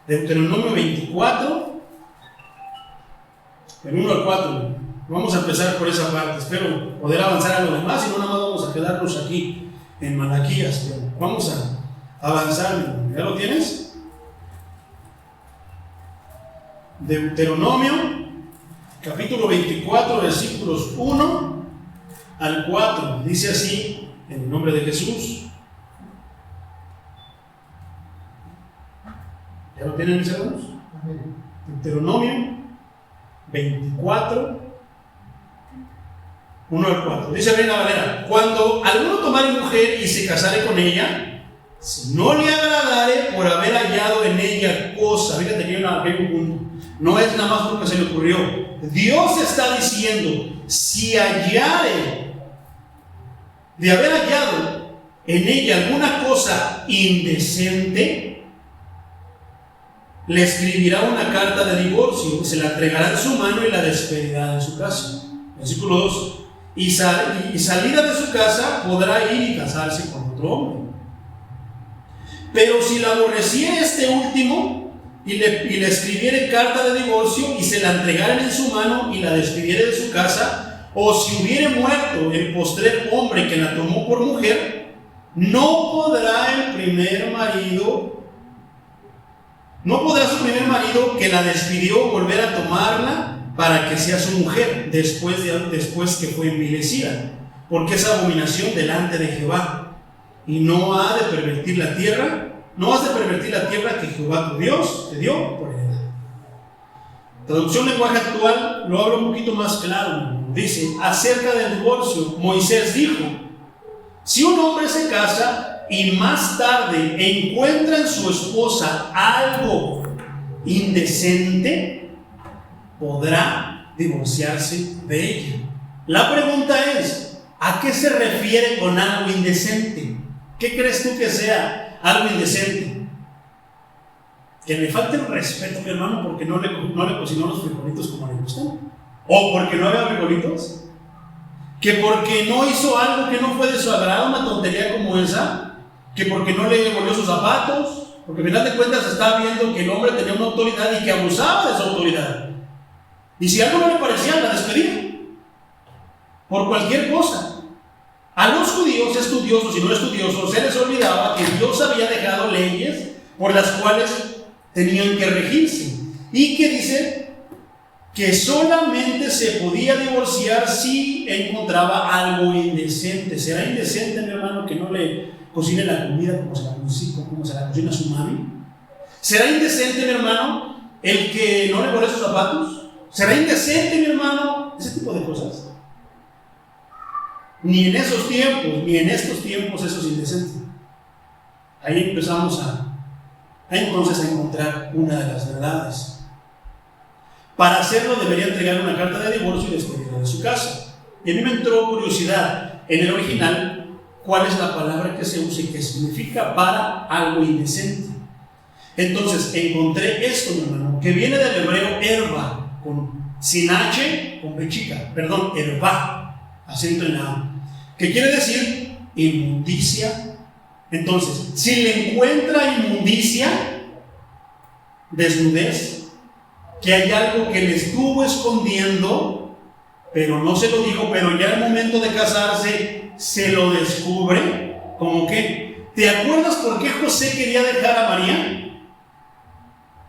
Deuteronomio 24, del 1 al 4. Vamos a empezar por esa parte. Espero poder avanzar a lo demás y no nada más vamos a quedarnos aquí en Malaquías. Vamos a avanzar. ¿Ya lo tienes? Deuteronomio, capítulo 24, versículos 1 al 4. Dice así, en el nombre de Jesús. ¿Ya lo tienen, mis hermanos? Deuteronomio 24, 1 al 4. Dice Reina Valera: cuando alguno tomare mujer y se casare con ella, si no le agradare por haber hallado en ella cosa, fíjate que hay un punto, no es nada más porque se le ocurrió. Dios está diciendo: si hallare, de haber hallado en ella alguna cosa indecente, le escribirá una carta de divorcio, se la entregará en su mano y la despedirá de su casa. Versículo 2. Y salida de su casa podrá ir y casarse con otro hombre. Pero si la aborreciere este último y le escribiere carta de divorcio y se la entregaren en su mano y la despidiere de su casa, o si hubiere muerto el postrer hombre que la tomó por mujer, no podrá su primer marido que la despidió volver a tomarla para que sea su mujer después que fue envilecida, porque es abominación delante de Jehová. Y no has de pervertir la tierra que Jehová tu Dios te dio por heredad. Traducción lenguaje actual lo habla un poquito más claro. Dice: acerca del divorcio, Moisés dijo: si un hombre se casa y más tarde encuentra en su esposa algo indecente, podrá divorciarse de ella. La pregunta es: ¿a qué se refiere con algo indecente? ¿Qué crees tú que sea algo indecente? Que le falte el respeto, mi hermano, porque no le cocinó los frijolitos como le gustan, o porque no había frijolitos, que porque no hizo algo que no fue de su agrado, una tontería como esa, que porque no le devolvió sus zapatos, porque al final de cuentas estaba viendo que el hombre tenía una autoridad y que abusaba de su autoridad. Y si algo no le parecía, la despedía por cualquier cosa. A los judíos estudiosos y no estudiosos se les olvidaba que Dios había dejado leyes por las cuales tenían que regirse, y que dice que solamente se podía divorciar si encontraba algo indecente. ¿Será indecente, mi hermano, que no le cocine la comida como se la cocina su mami? ¿Será indecente, mi hermano, el que no le pone sus zapatos? ¿Será indecente, mi hermano, ese tipo de cosas? Ni en esos tiempos, ni en estos tiempos eso es indecente. Ahí empezamos entonces a encontrar una de las verdades. Para hacerlo debería entregar una carta de divorcio y despedirla de su casa. Y a mí me entró curiosidad en el original cuál es la palabra que se usa y qué significa para algo indecente. Entonces encontré esto, mi hermano, que viene del hebreo herba, sin H, con B chica, perdón, herba, acento en la A, que quiere decir inmundicia. Entonces, si le encuentra inmundicia, desnudez, que hay algo que le estuvo escondiendo, pero no se lo dijo, pero ya al momento de casarse se lo descubre, como que, ¿te acuerdas por qué José quería dejar a María?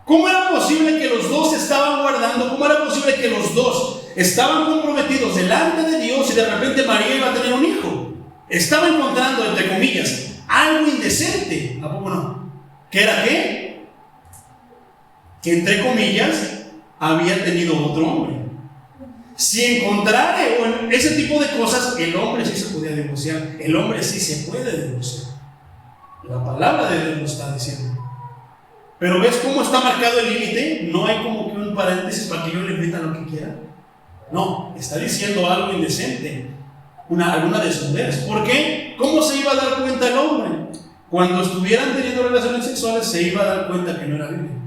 ¿Cómo era posible que los dos estaban guardando? ¿Cómo era posible que los dos estaban comprometidos delante de Dios y de repente María iba a tener un hijo? Estaba encontrando, entre comillas, algo indecente. ¿A poco no? ¿Qué era qué? Que entre comillas había tenido otro hombre. Si encontrara ese tipo de cosas, el hombre sí se podía divorciar. El hombre sí se puede divorciar. La palabra de Dios lo está diciendo. Pero ¿ves cómo está marcado el límite? No hay como que un paréntesis para que yo le meta lo que quiera. No, está diciendo algo indecente, alguna desnudez. ¿Por qué? ¿Cómo se iba a dar cuenta el hombre? Cuando estuvieran teniendo relaciones sexuales se iba a dar cuenta que no era Biblia.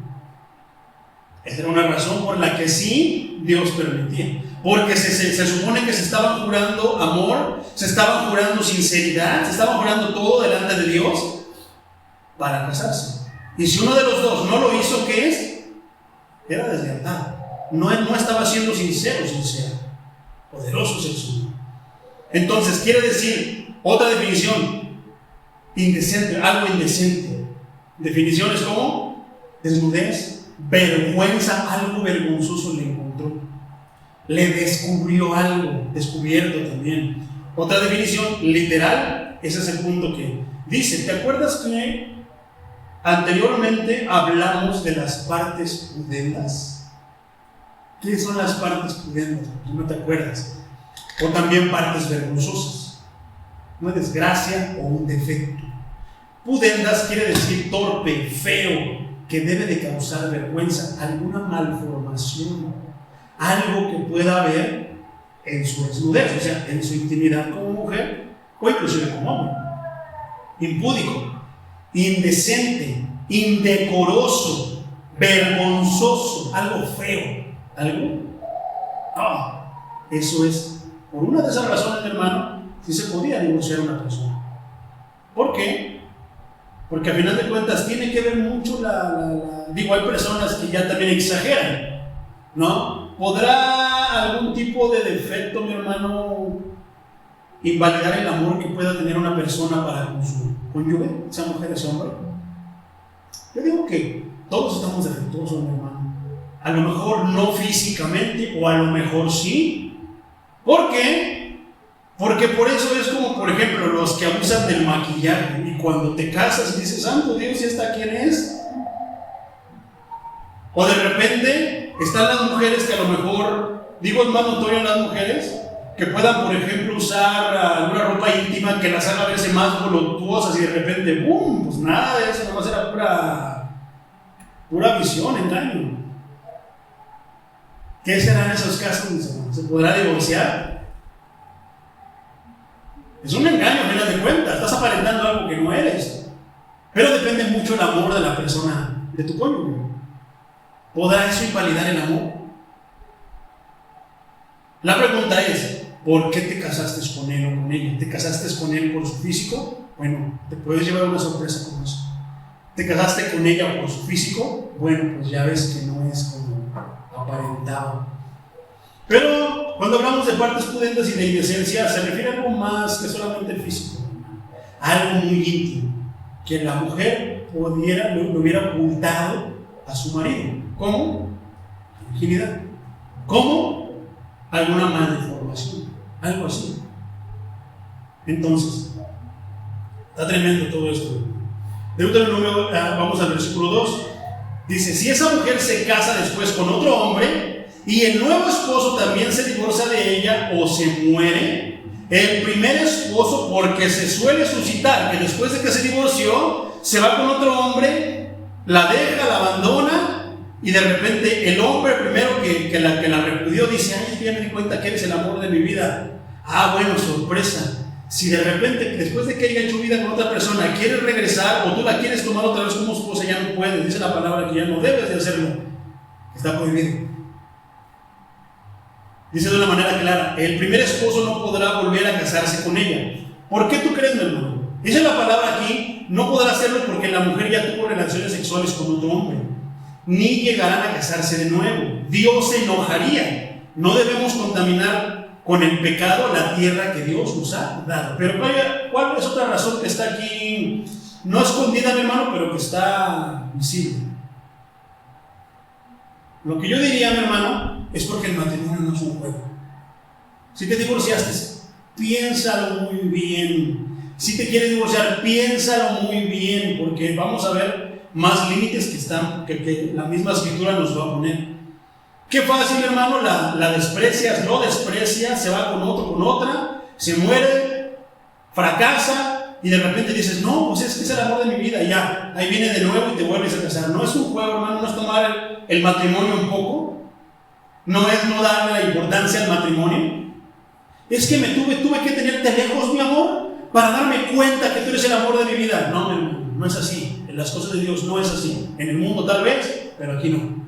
Esa era una razón por la que sí Dios permitía. Porque se supone que se estaban jurando amor, se estaban jurando sinceridad, se estaban jurando todo delante de Dios para casarse. Y si uno de los dos no lo hizo, ¿qué es? Era deslealtad. No estaba siendo sincero, poderoso sexual. Entonces, quiere decir, otra definición, indecente, algo indecente. Definiciones como desnudez, vergüenza, algo vergonzoso le encontró. Le descubrió algo, descubierto también. Otra definición, literal, ese es el punto que dice. ¿Te acuerdas que anteriormente hablamos de las partes pudendas? ¿Qué son las partes pudendas? ¿No te acuerdas? o también partes vergonzosas, una desgracia o un defecto. Pudendas quiere decir torpe, feo, que debe de causar vergüenza, alguna malformación, algo que pueda haber en su desnudez, o sea, en su intimidad como mujer o inclusive como hombre. Impúdico, indecente, indecoroso, vergonzoso, algo feo, algo. Eso es, por una de esas razones, mi hermano, sí se podía divorciar a una persona. ¿Por qué? Porque a final de cuentas tiene que ver mucho digo, hay personas que ya también exageran, ¿no? ¿Podrá algún tipo de defecto, mi hermano, invalidar el amor que pueda tener una persona para con su cónyuge, sea mujer o sea hombre? Yo digo que todos estamos defectuosos, mi hermano. A lo mejor no físicamente, o a lo mejor sí. ¿Por qué? Porque por eso es como, por ejemplo, los que abusan del maquillaje, y cuando te casas y dices, santo Dios, ¿y esta quién es? O de repente están las mujeres que a lo mejor, digo, es más notorio en las mujeres, que puedan, por ejemplo, usar alguna ropa íntima que las haga verse más voluptuosas y de repente, ¡boom! Pues nada de eso, nomás era pura visión, engaño. ¿Qué será en esos casos, mis hermanos? ¿Se podrá divorciar? Es un engaño, a final de cuentas, estás aparentando algo que no eres. Pero depende mucho el amor de la persona, de tu cónyuge. ¿Podrá eso invalidar el amor? La pregunta es, ¿por qué te casaste con él o con ella? ¿Te casaste con él por su físico? Bueno, te puedes llevar una sorpresa con eso. ¿Te casaste con ella por su físico? Bueno, pues ya ves que no es como aparentado. Pero cuando hablamos de partes pudendas y de indecencia, se refiere a algo más que solamente el físico, algo muy íntimo, que la mujer lo hubiera ocultado a su marido. ¿Cómo? La virginidad. ¿Cómo? Alguna malformación, algo así. Entonces, está tremendo todo esto. Deuteronomio, vamos al versículo 2. Dice, si esa mujer se casa después con otro hombre y el nuevo esposo también se divorcia de ella o se muere, el primer esposo, porque se suele suscitar que después de que se divorció, se va con otro hombre, la deja, la abandona, y de repente el hombre primero que la repudió dice, ay, ya me di cuenta que eres el amor de mi vida. Bueno, sorpresa. Si de repente, después de que haya hecho vida con otra persona, quieres regresar o tú la quieres tomar otra vez como esposa, ya no puedes. Dice la palabra que ya no debes de hacerlo. Está prohibido. Dice de una manera clara, el primer esposo no podrá volver a casarse con ella. ¿Por qué tú crees, mi hermano? Dice la palabra aquí, no podrá hacerlo porque la mujer ya tuvo relaciones sexuales con otro hombre. Ni llegarán a casarse de nuevo. Dios se enojaría. No debemos contaminar con el pecado la tierra que Dios nos ha dado. Pero ¿cuál es otra razón que está aquí? No escondida, mi hermano, pero que está visible. Lo que yo diría, mi hermano, es porque el matrimonio no es un juego. Si te divorciaste, piénsalo muy bien. Si te quieres divorciar, piénsalo muy bien, porque vamos a ver más límites que la misma escritura nos va a poner. Qué fácil, hermano, la desprecias, lo desprecias, se va con otro, con otra, se muere, fracasa, y de repente dices, no, pues es que es el amor de mi vida, ya, ahí viene de nuevo y te vuelves a casar. No es un juego, hermano, no es tomar el matrimonio un poco, no es no darle la importancia al matrimonio. Es que tuve que tenerte lejos, mi amor, para darme cuenta que tú eres el amor de mi vida. No, hermano, no es así. En las cosas de Dios no es así. En el mundo tal vez, pero aquí no.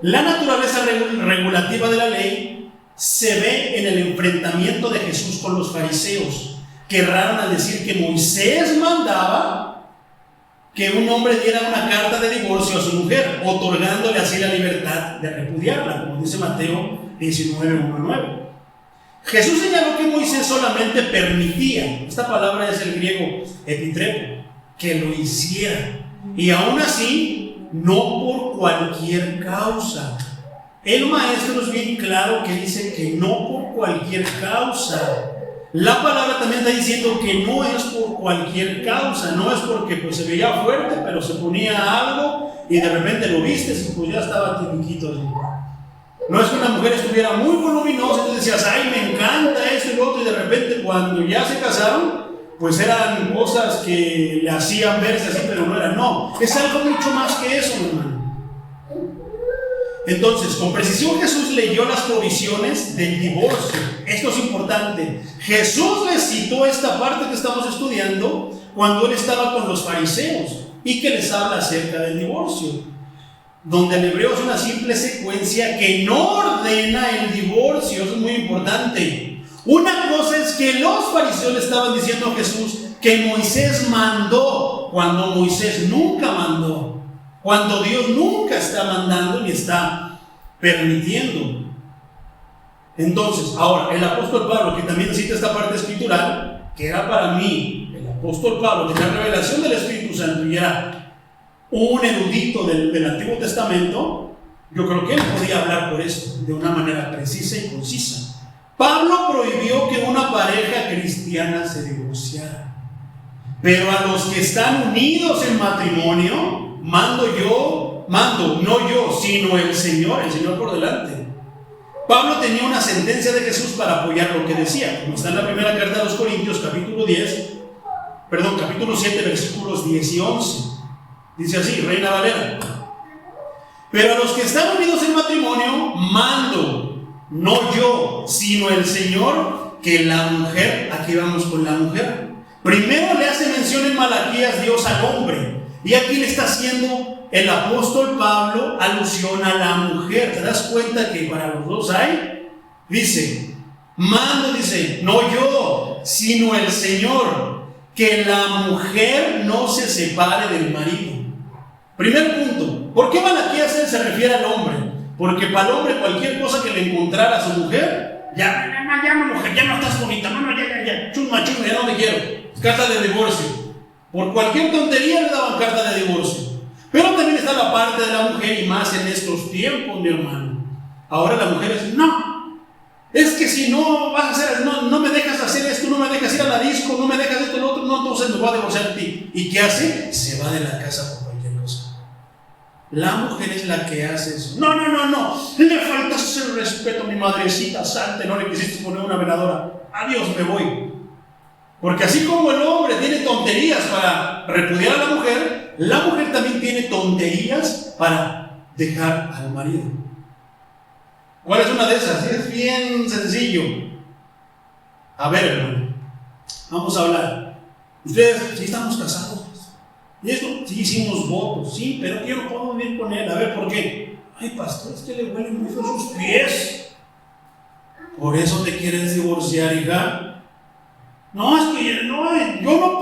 La naturaleza regulativa de la ley se ve en el enfrentamiento de Jesús con los fariseos, que erraron al decir que Moisés mandaba que un hombre diera una carta de divorcio a su mujer, otorgándole así la libertad de repudiarla, como dice Mateo 19:1-9. Jesús señaló que Moisés solamente permitía, esta palabra es el griego epitrepo, que lo hiciera, y aún así no por cualquier causa. El maestro es bien claro que dice que no por cualquier causa. La palabra también está diciendo que no es por cualquier causa, no es porque pues, se veía fuerte, pero se ponía algo y de repente lo viste y pues ya estaba tipiquito así. No es que una mujer estuviera muy voluminosa y tú decías, ay, me encanta esto y lo otro, y de repente cuando ya se casaron, pues eran cosas que le hacían verse así, pero no eran. No, es algo mucho más que eso, mi hermano. Entonces, con precisión Jesús leyó las provisiones del divorcio. Esto es importante. Jesús les citó esta parte que estamos estudiando cuando él estaba con los fariseos y que les habla acerca del divorcio, donde en hebreo es una simple secuencia que no ordena el divorcio. Eso es muy importante. Una cosa es que los fariseos le estaban diciendo a Jesús que Moisés mandó, cuando Moisés nunca mandó. Cuando Dios nunca está mandando ni está permitiendo. Entonces, ahora, el apóstol Pablo, que también cita esta parte escritural, que era para mí, el apóstol Pablo, de la revelación del Espíritu Santo, y era un erudito del Antiguo Testamento, yo creo que él podía hablar por esto, de una manera precisa y concisa. Pablo prohibió que una pareja cristiana se divorciara. Pero a los que están unidos en matrimonio, no yo, sino el Señor por delante. Pablo tenía una sentencia de Jesús para apoyar lo que decía, como está en la primera carta de los Corintios, capítulo 7, versículos 10 y 11. Dice así, Reina Valera: pero a los que están unidos en matrimonio, mando, no yo, sino el Señor, que la mujer, aquí vamos con la mujer. Primero le hace mención en Malaquías Dios al hombre, y aquí le está haciendo el apóstol Pablo alusión a la mujer. ¿Te das cuenta que para los dos hay? Dice, mando, dice, no yo, sino el Señor, que la mujer no se separe del marido. Primer punto, ¿por qué Malaquías se refiere al hombre? Porque para el hombre cualquier cosa que le encontrara a su mujer, ya mujer, ya no estás bonita, ya, chuma, ya no te quiero. Carta de divorcio. Por cualquier tontería le daban carta de divorcio. Pero también está la parte de la mujer, y más en estos tiempos, mi hermano. Ahora la mujer es, no, es que si no vas a hacer, no me dejas hacer esto, no me dejas ir a la disco, no me dejas esto, lo otro, no, entonces me voy a divorciar a ti. ¿Y qué hace? Se va de la casa por cualquier cosa. La mujer es la que hace eso. No, le faltas el respeto a mi madrecita santa, no le quisiste poner una veladora. Adiós, me voy. Porque así como el hombre tiene tonterías para repudiar a la mujer también tiene tonterías para dejar al marido. ¿Cuál es una de esas? Es bien sencillo. A ver, hermano, vamos a hablar. Ustedes, sí estamos casados. Y esto, sí hicimos votos, sí, pero yo no puedo vivir con él. A ver, ¿por qué? Ay, pastor, es que le huelen muy feos sus pies. ¿Por eso te quieres divorciar, hija? No, es que yo no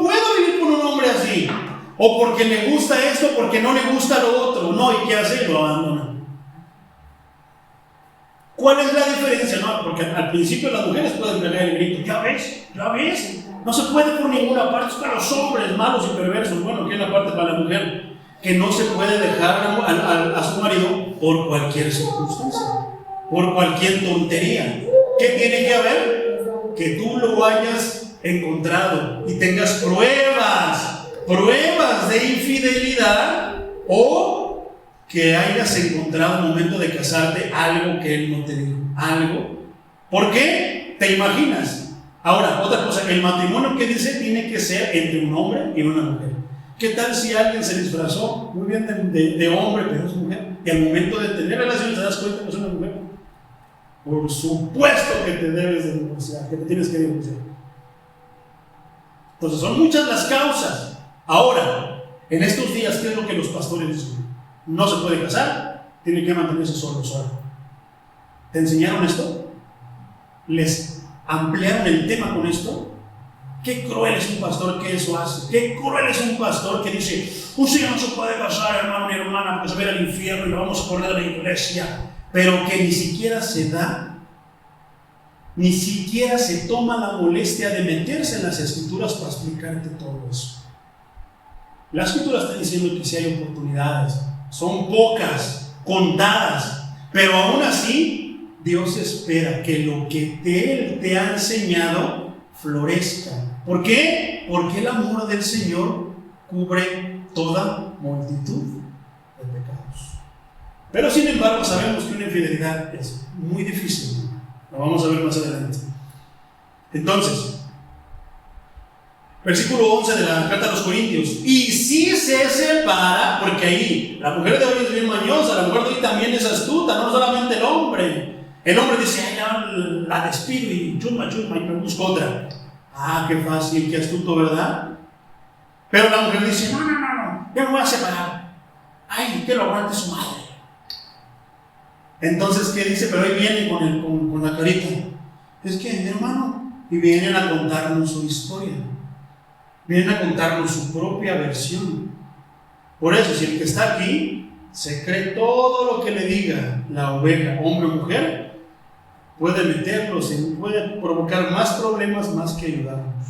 puedo vivir con un hombre así. O porque le gusta esto, porque no le gusta lo otro. No, ¿y qué hace? Lo abandona. ¿Cuál es la diferencia? No, porque al principio las mujeres pueden pegar el grito. ¿Ya ves? No se puede por ninguna parte. Es para los hombres malos y perversos. Bueno, ¿qué es la parte para la mujer? Que no se puede dejar a su marido por cualquier circunstancia, por cualquier tontería. ¿Qué tiene que haber? Que tú lo hayas encontrado y tengas pruebas de infidelidad, o que hayas encontrado al momento de casarte algo que él no te dijo. Algo. ¿Por qué? ¿Te imaginas? Ahora, otra cosa, el matrimonio que dice tiene que ser entre un hombre y una mujer. ¿Qué tal si alguien se disfrazó muy bien de hombre, pero es mujer? Y al momento de tener relaciones te das cuenta que es una mujer. Por supuesto que te debes de divorciar, que te tienes que divorciar. Entonces son muchas las causas. Ahora, en estos días, ¿qué es lo que los pastores dicen? No se puede casar, tiene que mantenerse sola. ¿Te enseñaron esto? ¿Les ampliaron el tema con esto? Qué cruel es un pastor que eso hace. Qué cruel es un pastor que dice, usted no se puede casar, hermano ni hermana, porque se va a ir al infierno y lo vamos a correr de la iglesia. Pero que ni siquiera se da, ni siquiera se toma la molestia de meterse en las escrituras para explicarte todo eso. La escritura está diciendo que sí hay oportunidades, son pocas, contadas, pero aún así Dios espera que lo que Él te ha enseñado florezca. ¿Por qué? Porque el amor del Señor cubre toda multitud de pecados. Pero sin embargo sabemos que una infidelidad es muy difícil. Lo vamos a ver más adelante. Entonces, versículo 11 de la carta a los Corintios. Y si se separa, porque ahí la mujer de hoy es bien mañosa, la mujer de hoy también es astuta, no solamente el hombre. El hombre dice, ay, ya la despido y chusma, y me busco otra. Ah, qué fácil, qué astuto, ¿verdad? Pero la mujer dice, no, yo me voy a separar. Ay, que lo aguante su madre. Entonces, ¿qué dice? Pero ahí viene con la carita. Es que, hermano, y vienen a contarnos su historia. Vienen a contarnos su propia versión. Por eso, si el que está aquí se cree todo lo que le diga la oveja, hombre o mujer, puede meterlos, puede provocar más problemas más que ayudarnos.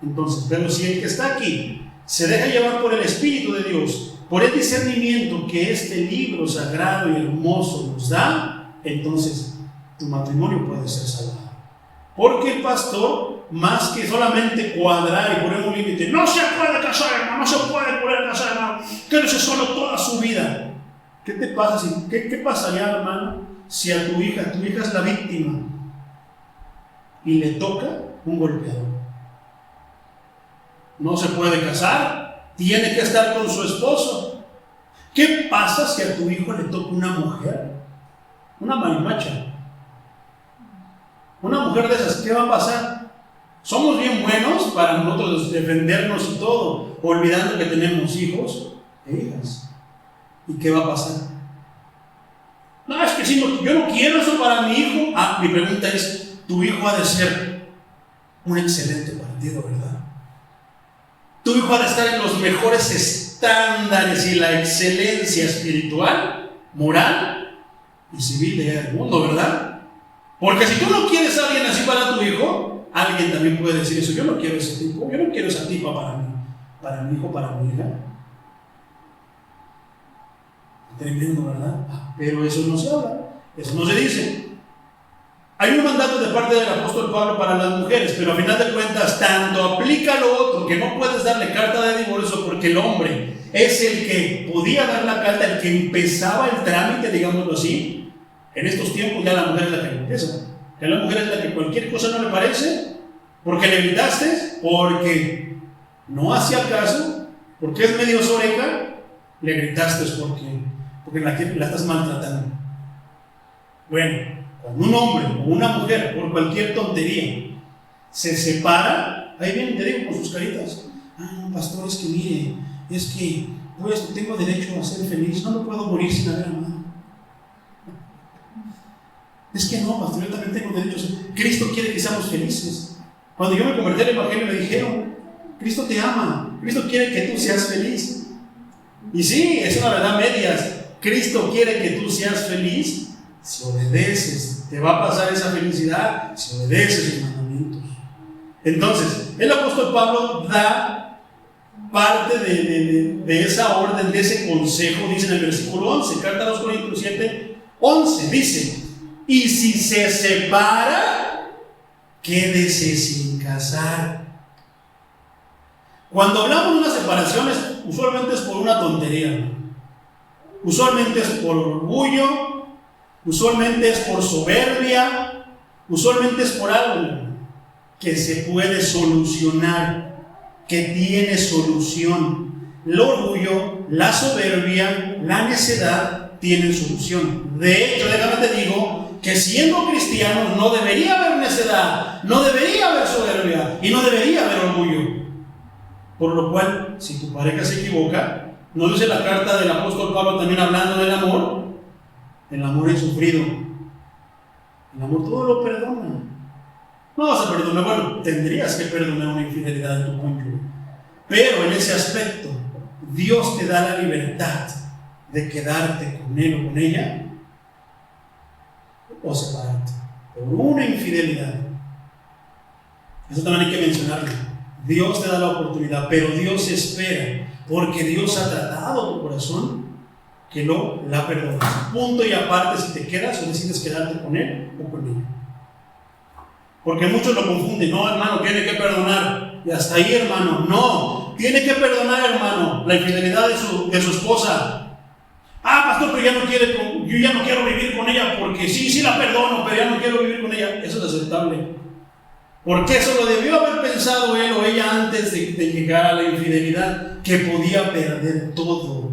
Entonces, pero si el que está aquí se deja llevar por el Espíritu de Dios, por el discernimiento que este libro sagrado y hermoso nos da, entonces tu matrimonio puede ser salvado. Porque el pastor, más que solamente cuadrar y poner un límite, no se puede casar, hermano, no se puede poder casar, hermano, quédese solo toda su vida. ¿Qué te pasa? ¿Qué pasaría, hermano, si a tu hija es la víctima y le toca un golpeador? No se puede casar, tiene que estar con su esposo. ¿Qué pasa si a tu hijo le toca una mujer? Una marimacha. Una mujer de esas, ¿qué va a pasar? Somos bien buenos para nosotros defendernos y todo, olvidando que tenemos hijos e hijas. ¿Y qué va a pasar? No, es que si no, yo no quiero eso para mi hijo. Ah, mi pregunta es, tu hijo ha de ser un excelente partido, ¿verdad? Tu hijo ha de estar en los mejores estándares y la excelencia espiritual, moral y civil del mundo, ¿verdad? Porque si tú no quieres a alguien así para tu hijo, alguien también puede decir eso. Yo no quiero ese tipo, yo no quiero esa tipa para mi hijo, para mi hija. Tremendo, ¿verdad? Pero eso no se habla, eso no se dice. Hay un mandato de parte del apóstol Pablo para las mujeres, pero a final de cuentas tanto aplica lo otro, que no puedes darle carta de divorcio porque el hombre es el que podía dar la carta, el que empezaba el trámite, digámoslo así. En estos tiempos ya la mujer es la que empieza, ya la mujer es la que cualquier cosa no le parece, porque le gritaste, porque no hacía caso, porque es medio soreca, le gritaste porque la estás maltratando. Bueno, cuando un hombre o una mujer, por cualquier tontería, se separa, ahí vienen, te digo, con sus caritas. Ah, no, pastor, es que mire, es que pues tengo derecho a ser feliz, no me puedo morir sin haber amado. Es que no, pastor, yo también tengo derecho a ser. Cristo quiere que seamos felices. Cuando yo me convertí al Evangelio me dijeron, Cristo te ama, Cristo quiere que tú seas feliz. Y sí, es una verdad medias. Cristo quiere que tú seas feliz si obedeces. Te va a pasar esa felicidad si obedeces sus mandamientos. Entonces, el apóstol Pablo da parte de esa orden, de ese consejo. Dice en el versículo 11, carta a los Corintios 7, 11, dice: y si se separa, quédese sin casar. Cuando hablamos de unas separaciones, usualmente es por una tontería, usualmente es por orgullo, usualmente es por soberbia, usualmente es por algo que se puede solucionar, que tiene solución. El orgullo, la soberbia, la necedad tienen solución. De hecho, déjame te digo que siendo cristianos no debería haber necedad, no debería haber soberbia y no debería haber orgullo. Por lo cual, si tu pareja se equivoca, ¿no dice la carta del apóstol Pablo también hablando del amor? El amor es sufrido. El amor todo lo perdona. No vas a perdonar, bueno, tendrías que perdonar una infidelidad de tu cónyuge. Pero en ese aspecto, Dios te da la libertad de quedarte con él o con ella o separarte por una infidelidad. Eso también hay que mencionarlo. Dios te da la oportunidad, pero Dios espera, porque Dios ha tratado tu corazón, que no la perdones. Punto y aparte si te quedas o decides quedarte con él o con ella. Porque muchos lo confunden. No, hermano, tiene que perdonar. Y hasta ahí, hermano. No, tiene que perdonar, hermano, la infidelidad de su esposa. Pastor, pero yo ya no quiero vivir con ella porque sí la perdono, pero ya no quiero vivir con ella. Eso es aceptable. Porque eso lo debió haber pensado él o ella antes de llegar a la infidelidad, que podía perder todo.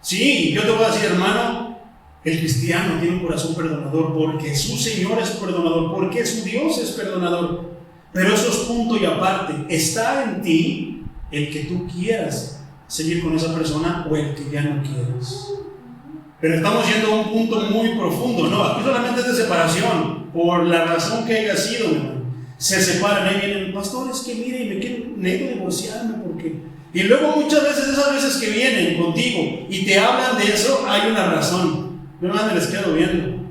Sí, yo te voy a decir, hermano, el cristiano tiene un corazón perdonador porque su Señor es perdonador, porque su Dios es perdonador. Pero eso es punto y aparte. Está en ti el que tú quieras seguir con esa persona o el que ya no quieras. Pero estamos yendo a un punto muy profundo, ¿no? Aquí solamente es de separación, por la razón que haya sido, hermano. Se separan, ahí vienen, pastor, es que mire, necesito divorciarme porque... Y luego muchas veces, esas veces que vienen contigo y te hablan de eso, hay una razón. Yo nada me les quedo viendo.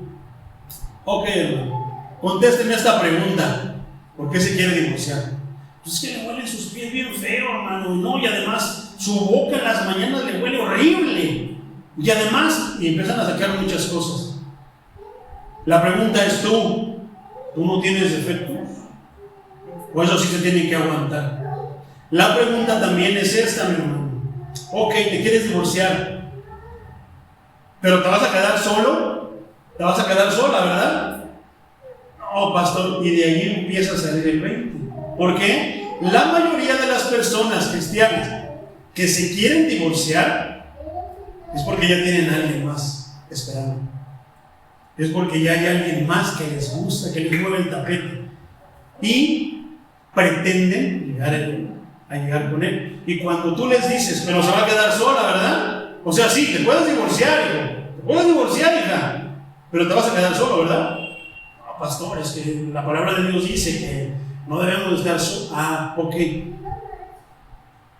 Ok, hermano, contésteme esta pregunta. ¿Por qué se quiere divorciar? Pues es que le huelen sus pies bien feo, hermano, ¿no? Y además, su boca en las mañanas le huele horrible. Y además, y empiezan a sacar muchas cosas. La pregunta es tú no tienes defectos, o eso sí se tiene que aguantar. La pregunta también es esta, mi hermano. Ok, te quieres divorciar, pero ¿te vas a quedar solo? ¿Te vas a quedar sola, verdad? No, pastor, y de ahí empieza a salir el 20. ¿Por qué? La mayoría de las personas cristianas que se quieren divorciar es porque ya tienen a alguien más esperando. Es porque ya hay alguien más que les gusta, que les mueve el tapete. Y pretenden llegar con él. Y cuando tú les dices, pero se va a quedar sola, ¿verdad? O sea, sí, te puedes divorciar, hijo. Te puedes divorciar, hija. Pero te vas a quedar solo, ¿verdad? No, pastor, es que la palabra de Dios dice que no debemos estar solos. Ok.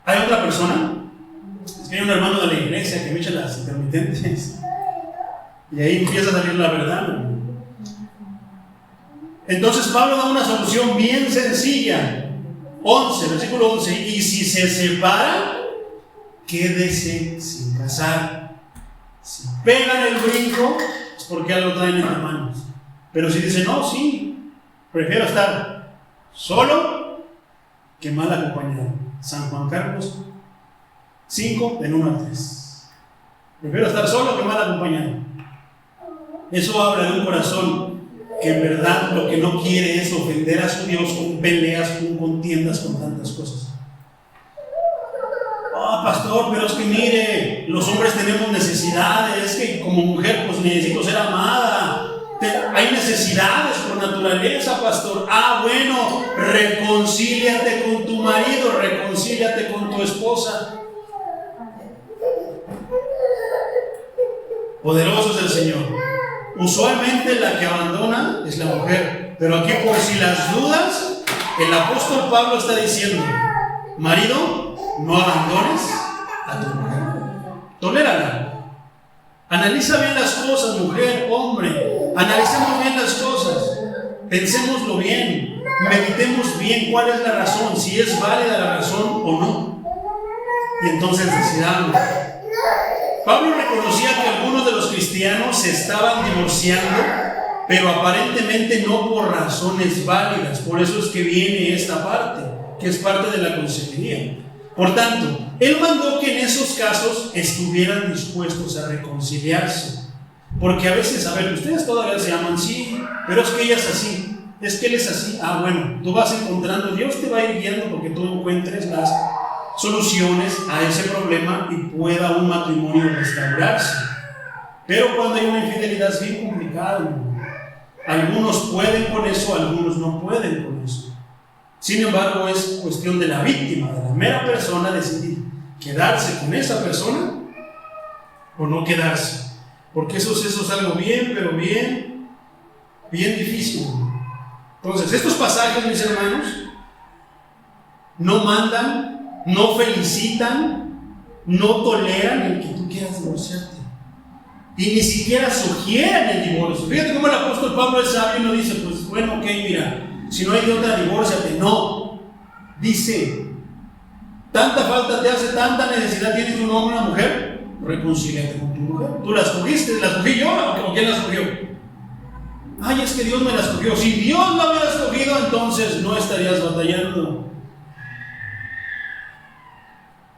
¿Hay otra persona? Es que hay un hermano de la iglesia que me echa las intermitentes y ahí empieza a salir la verdad. Entonces Pablo da una solución bien sencilla. 11, versículo 11. Y si se separa, quédese sin casar. Si pegan el brinco, es porque algo traen entre manos. Pero si dicen, no, sí, prefiero estar solo que mal acompañado. San Juan Carlos 5, del 1 al 3. Prefiero estar solo que mal acompañado. Eso habla de un corazón que en verdad lo que no quiere es ofender a su Dios con peleas, con contiendas, con tantas cosas. Pastor, pero es que mire, los hombres tenemos necesidades, es que como mujer pues necesito ser amada. Hay necesidades por naturaleza, pastor. Bueno, reconcíliate con tu marido, reconcíliate con tu esposa. Poderoso es el Señor. Usualmente la que abandona es la mujer, pero aquí por si las dudas, el apóstol Pablo está diciendo: marido, no abandones a tu mujer, tolérala. Analiza bien las cosas, mujer, hombre. Analicemos bien las cosas, pensémoslo bien, meditemos bien cuál es la razón, si es válida la razón o no, y entonces decidamos. Pablo reconocía que algunos de los cristianos se estaban divorciando, pero aparentemente no por razones válidas. Por eso es que viene esta parte, que es parte de la consejería. Por tanto, él mandó que en esos casos estuvieran dispuestos a reconciliarse. Porque a veces, ustedes todavía se aman, sí, pero es que ella es así, es que él es así. Bueno, tú vas encontrando, Dios te va a ir guiando porque tú encuentres las soluciones a ese problema y pueda un matrimonio restaurarse. Pero cuando hay una infidelidad es bien complicado. Algunos pueden con eso, algunos no pueden con eso. Sin embargo, es cuestión de la víctima, de la mera persona, decidir quedarse con esa persona o no quedarse. Porque eso es algo bien, pero bien difícil. Entonces, estos pasajes, mis hermanos, no mandan, no felicitan, no toleran el que tú quieras divorciarte. Y ni siquiera sugieren el divorcio. Fíjate cómo el apóstol Pablo es sabio y no dice, pues bueno, ok, mira, si no hay de otra, divórciate. No. Dice, tanta falta te hace, tanta necesidad tienes de un hombre o una mujer, reconcíliate con tu mujer. Tú la escogiste, la escogí yo, ¿o quién la escogió? Es que Dios me la escogió. Si Dios la hubiera escogido, entonces no estarías batallando.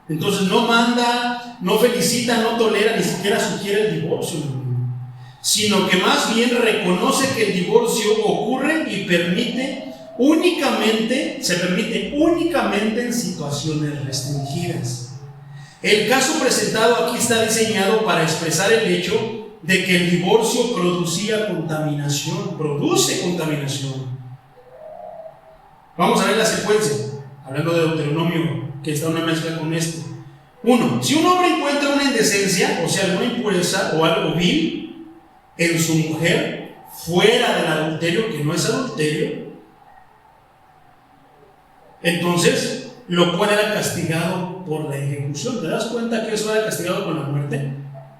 Entonces no manda, no felicita, no tolera, ni siquiera sugiere el divorcio, sino que más bien reconoce que el divorcio ocurre y se permite únicamente en situaciones restringidas. El caso presentado aquí está diseñado para expresar el hecho de que el divorcio produce contaminación. Vamos a ver la secuencia, hablando de Deuteronomio, que está una mezcla con esto. 1. Si un hombre encuentra una indecencia, o sea, alguna impureza o algo vil en su mujer, fuera del adulterio, que no es adulterio, entonces lo cual era castigado por la ejecución. ¿Te das cuenta que eso era castigado con la muerte?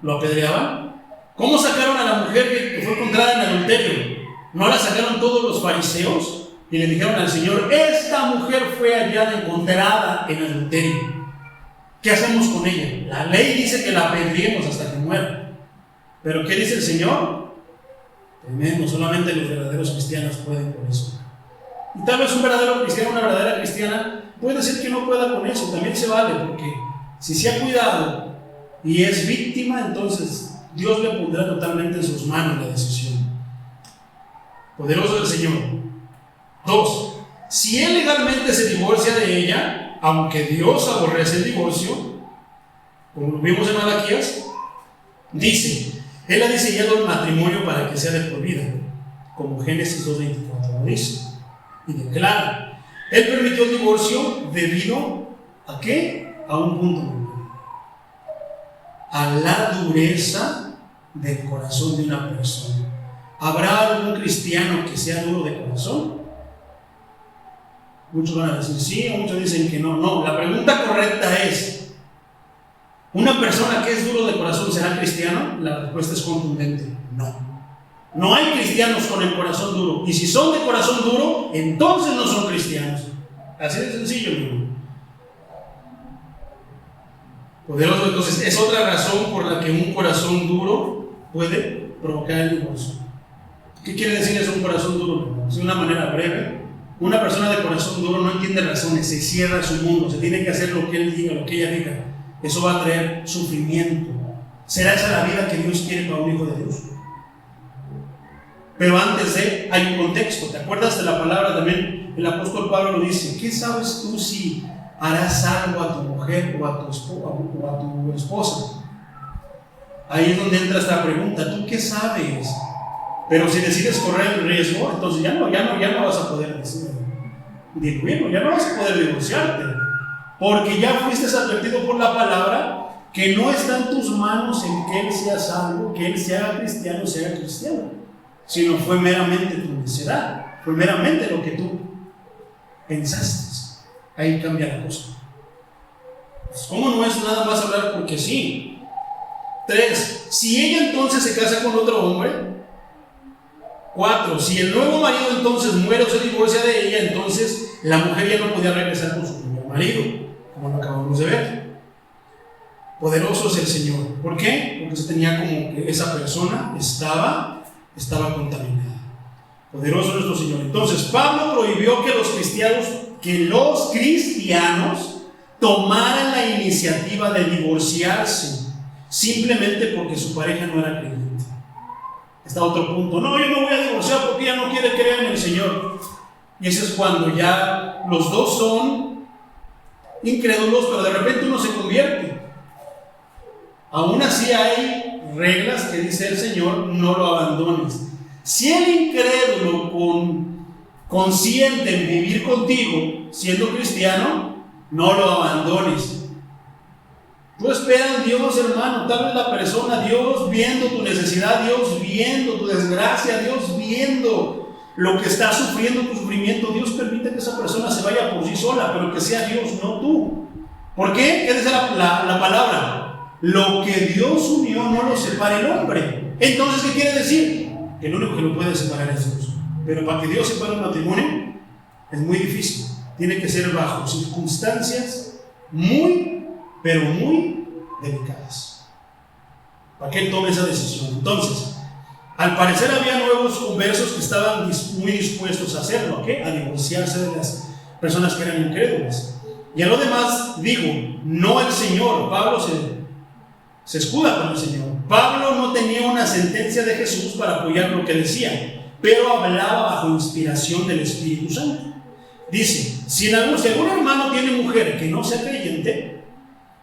¿Lo apedreaban? ¿Cómo sacaron a la mujer que fue encontrada en adulterio? ¿No la sacaron todos los fariseos? Y le dijeron al Señor: esta mujer fue hallada encontrada en adulterio. ¿Qué hacemos con ella? La ley dice que la apedreemos hasta que muera. ¿Pero qué dice el Señor? Tremendo, solamente los verdaderos cristianos pueden con eso. Y tal vez un verdadero cristiano, una verdadera cristiana, puede ser que no pueda con eso, también se vale, porque si se ha cuidado y es víctima, entonces Dios le pondrá totalmente en sus manos la decisión. Poderoso el Señor. 2. Si él legalmente se divorcia de ella, aunque Dios aborrece el divorcio, como lo vimos en Malaquías, dice: él ha diseñado el matrimonio para que sea de por vida, como Génesis 2:24 lo dice, y declara: él permitió el divorcio debido ¿a qué? A un punto: a la dureza del corazón de una persona. ¿Habrá algún cristiano que sea duro de corazón? Muchos van a decir sí, o muchos dicen que no. No, la pregunta correcta es: ¿una persona que es duro de corazón será cristiano? La respuesta es contundente: no. No hay cristianos con el corazón duro, y si son de corazón duro, entonces no son cristianos. Así de sencillo, ¿no? Poderoso. Entonces es otra razón por la que un corazón duro puede provocar el divorcio. ¿Qué quiere decir eso, un corazón duro? De una manera breve: una persona de corazón duro no entiende razones, se cierra a su mundo, se tiene que hacer lo que él diga, lo que ella diga. Eso va a traer sufrimiento. ¿Será esa la vida que Dios quiere para un hijo de Dios? Pero antes de, hay un contexto. ¿Te acuerdas de la palabra también? El apóstol Pablo lo dice: ¿qué sabes tú si harás algo a tu mujer o a tu esposa? Ahí es donde entra esta pregunta: ¿tú qué sabes? Pero si decides correr el riesgo, entonces ya no vas a poder diluirlo, ya no vas a poder divorciarte, porque ya fuiste advertido por la palabra que no está en tus manos en que él sea salvo, que él sea cristiano, sino fue meramente tu necedad, fue meramente lo que tú pensaste. Ahí cambia la cosa. Pues, ¿cómo no es nada más hablar porque sí? 3. Si ella entonces se casa con otro hombre. 4. Si el nuevo marido entonces muere o se divorcia de ella, entonces la mujer ya no podía regresar con su primer marido, como lo acabamos de ver. Poderoso es el Señor. ¿Por qué? Porque se tenía como que esa persona estaba contaminada. Poderoso es nuestro Señor. Entonces Pablo prohibió que los cristianos tomaran la iniciativa de divorciarse simplemente porque su pareja no era creyente. Está otro punto: no, yo no voy a divorciar porque ella no quiere creer en el Señor. Y ese es cuando ya los dos son incrédulos, pero de repente uno se convierte. Aún así hay reglas que dice el Señor: no lo abandones. Si el incrédulo consiente en vivir contigo siendo cristiano, no lo abandones. Tú esperas en Dios, hermano. Tal vez la persona, Dios viendo tu necesidad, Dios viendo tu desgracia, Dios viendo lo que está sufriendo, tu sufrimiento, Dios permite que esa persona se vaya por sí sola, pero que sea Dios, no tú. ¿Por qué? ¿Qué dice la palabra? Lo que Dios unió no lo separa el hombre. Entonces, ¿qué quiere decir? Que el único que lo puede separar es Dios. Pero para que Dios separe un matrimonio es muy difícil. Tiene que ser bajo circunstancias pero muy delicadas, para que él tome esa decisión. Entonces, al parecer había nuevos conversos que estaban muy dispuestos a hacerlo, ¿qué? A divorciarse de las personas que eran incrédulas. Y a lo demás digo, no el Señor. Pablo se escuda con el Señor. Pablo no tenía una sentencia de Jesús para apoyar lo que decía, pero hablaba bajo inspiración del Espíritu Santo. Dice, si algún hermano tiene mujer que no sea creyente,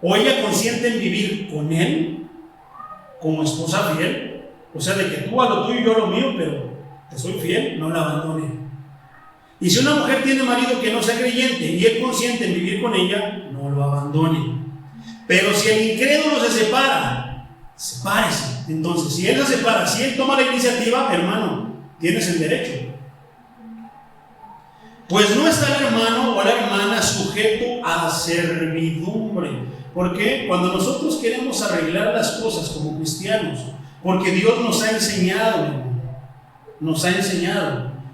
o ella consiente en vivir con él como esposa fiel, o sea, de que tú a lo tuyo y yo a lo mío, pero te soy fiel, no la abandone. Y si una mujer tiene marido que no sea creyente y él consiente en vivir con ella, no lo abandone. Pero si el incrédulo se separa, sepárese. Entonces, si él se separa, si él toma la iniciativa, hermano, tienes el derecho. Pues no está el hermano o la hermana sujeto a servidumbre. Porque cuando nosotros queremos arreglar las cosas como cristianos, porque Dios nos ha enseñado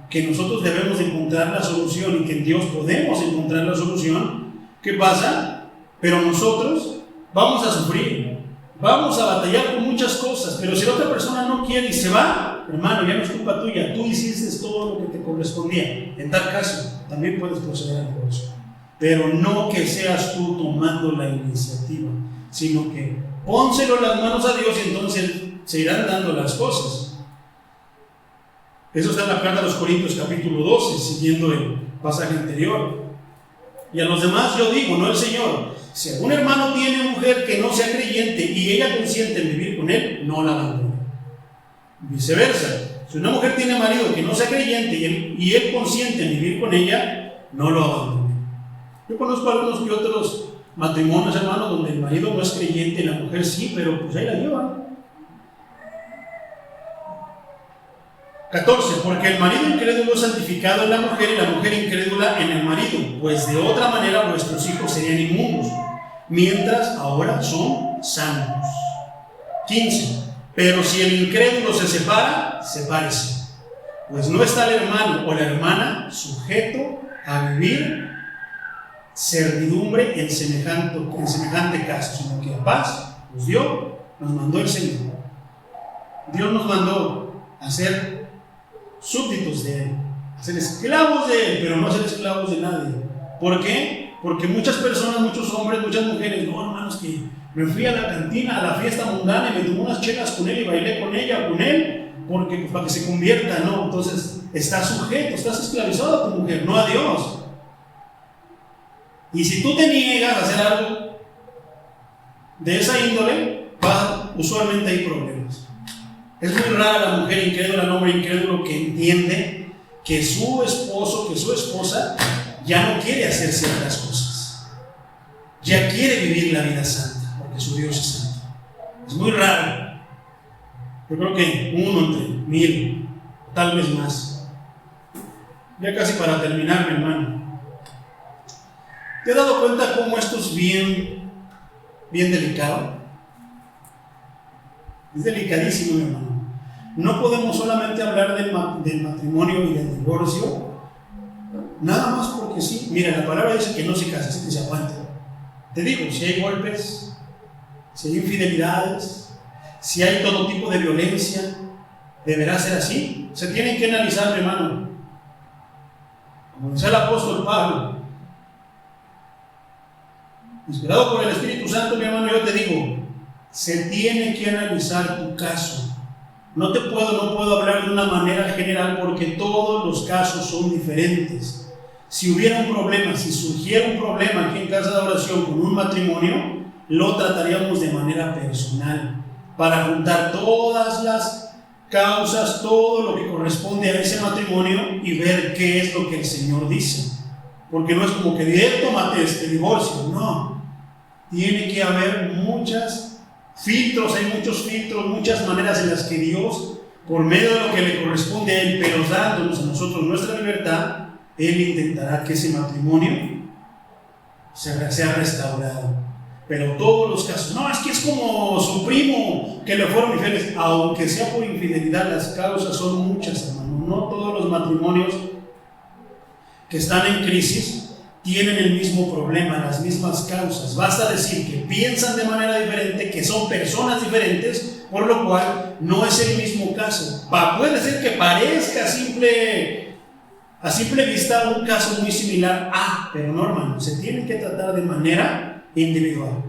que nosotros debemos de encontrar la solución y que en Dios podemos encontrar la solución, ¿qué pasa? Pero nosotros vamos a sufrir, vamos a batallar con muchas cosas, pero si la otra persona no quiere y se va, hermano, ya no es culpa tuya, tú hiciste todo lo que te correspondía. En tal caso, también puedes proceder al divorcio, pero no que seas tú tomando la iniciativa, sino que pónselo en las manos a Dios y entonces se irán dando las cosas. Eso está en la carta a los Corintios capítulo 12, siguiendo el pasaje anterior. Y a los demás yo digo, no el Señor, si algún hermano tiene mujer que no sea creyente y ella consiente en vivir con él, no la abandone. Viceversa, si una mujer tiene marido que no sea creyente y él consiente en vivir con ella, no lo abandone. Yo conozco algunos que otros matrimonios, hermanos, donde el marido no es creyente y la mujer sí, pero pues ahí la llevan. 14. Porque el marido incrédulo es santificado en la mujer y la mujer incrédula en el marido, pues de otra manera vuestros hijos serían inmundos, mientras ahora son santos. 15. Pero si el incrédulo se separa, sepárese, pues no está el hermano o la hermana sujeto a vivir servidumbre en semejante caso, sino que la paz nos dio, nos mandó el Señor. Dios nos mandó a ser súbditos de Él, a ser esclavos de Él, pero no a ser esclavos de nadie. ¿Por qué? Porque muchas personas, muchos hombres, muchas mujeres, no, hermanos, que me fui a la cantina, a la fiesta mundana y me tomé unas chelas con él y bailé con ella o con él, porque pues, para que se convierta, ¿no? Entonces estás sujeto, estás esclavizado a tu mujer, no a Dios. Y si tú te niegas a hacer algo de esa índole, usualmente hay problemas. Es muy rara la mujer incrédula, el hombre incrédulo que entiende que su esposo, que su esposa ya no quiere hacer ciertas cosas, ya quiere vivir la vida santa, porque su Dios es santo. Es muy raro. Yo creo que 1 entre 1000, tal vez más. Ya casi para terminar, mi hermano, ¿te has dado cuenta cómo esto es bien delicado? Es delicadísimo, mi hermano. No podemos solamente hablar del matrimonio y del divorcio, nada más porque sí. Mira, la palabra dice que no se case, así que se aguante. Te digo, si hay golpes, si hay infidelidades, si hay todo tipo de violencia, ¿deberá ser así? Se tienen que analizar, mi hermano. Como decía el apóstol Pablo, inspirado por el Espíritu Santo, mi hermano, yo te digo, se tiene que analizar tu caso. No puedo hablar de una manera general porque todos los casos son diferentes. Si hubiera un problema, si surgiera un problema aquí en Casa de Oración con un matrimonio, lo trataríamos de manera personal, para juntar todas las causas, todo lo que corresponde a ese matrimonio y ver qué es lo que el Señor dice. Porque no es como que directo mate este divorcio, no. Tiene que haber muchos filtros, muchas maneras en las que Dios, por medio de lo que le corresponde a Él, pero dándonos a nosotros nuestra libertad, Él intentará que ese matrimonio sea restaurado. Pero todos los casos, no, es que es como su primo que le fueron infieles, aunque sea por infidelidad, las causas son muchas, hermano. No todos los matrimonios que están en crisis tienen el mismo problema, las mismas causas. Basta decir que piensan de manera diferente, que son personas diferentes, por lo cual no es el mismo caso. Puede ser que parezca simple a simple vista un caso muy similar pero no, hermano, se tiene que tratar de manera individual.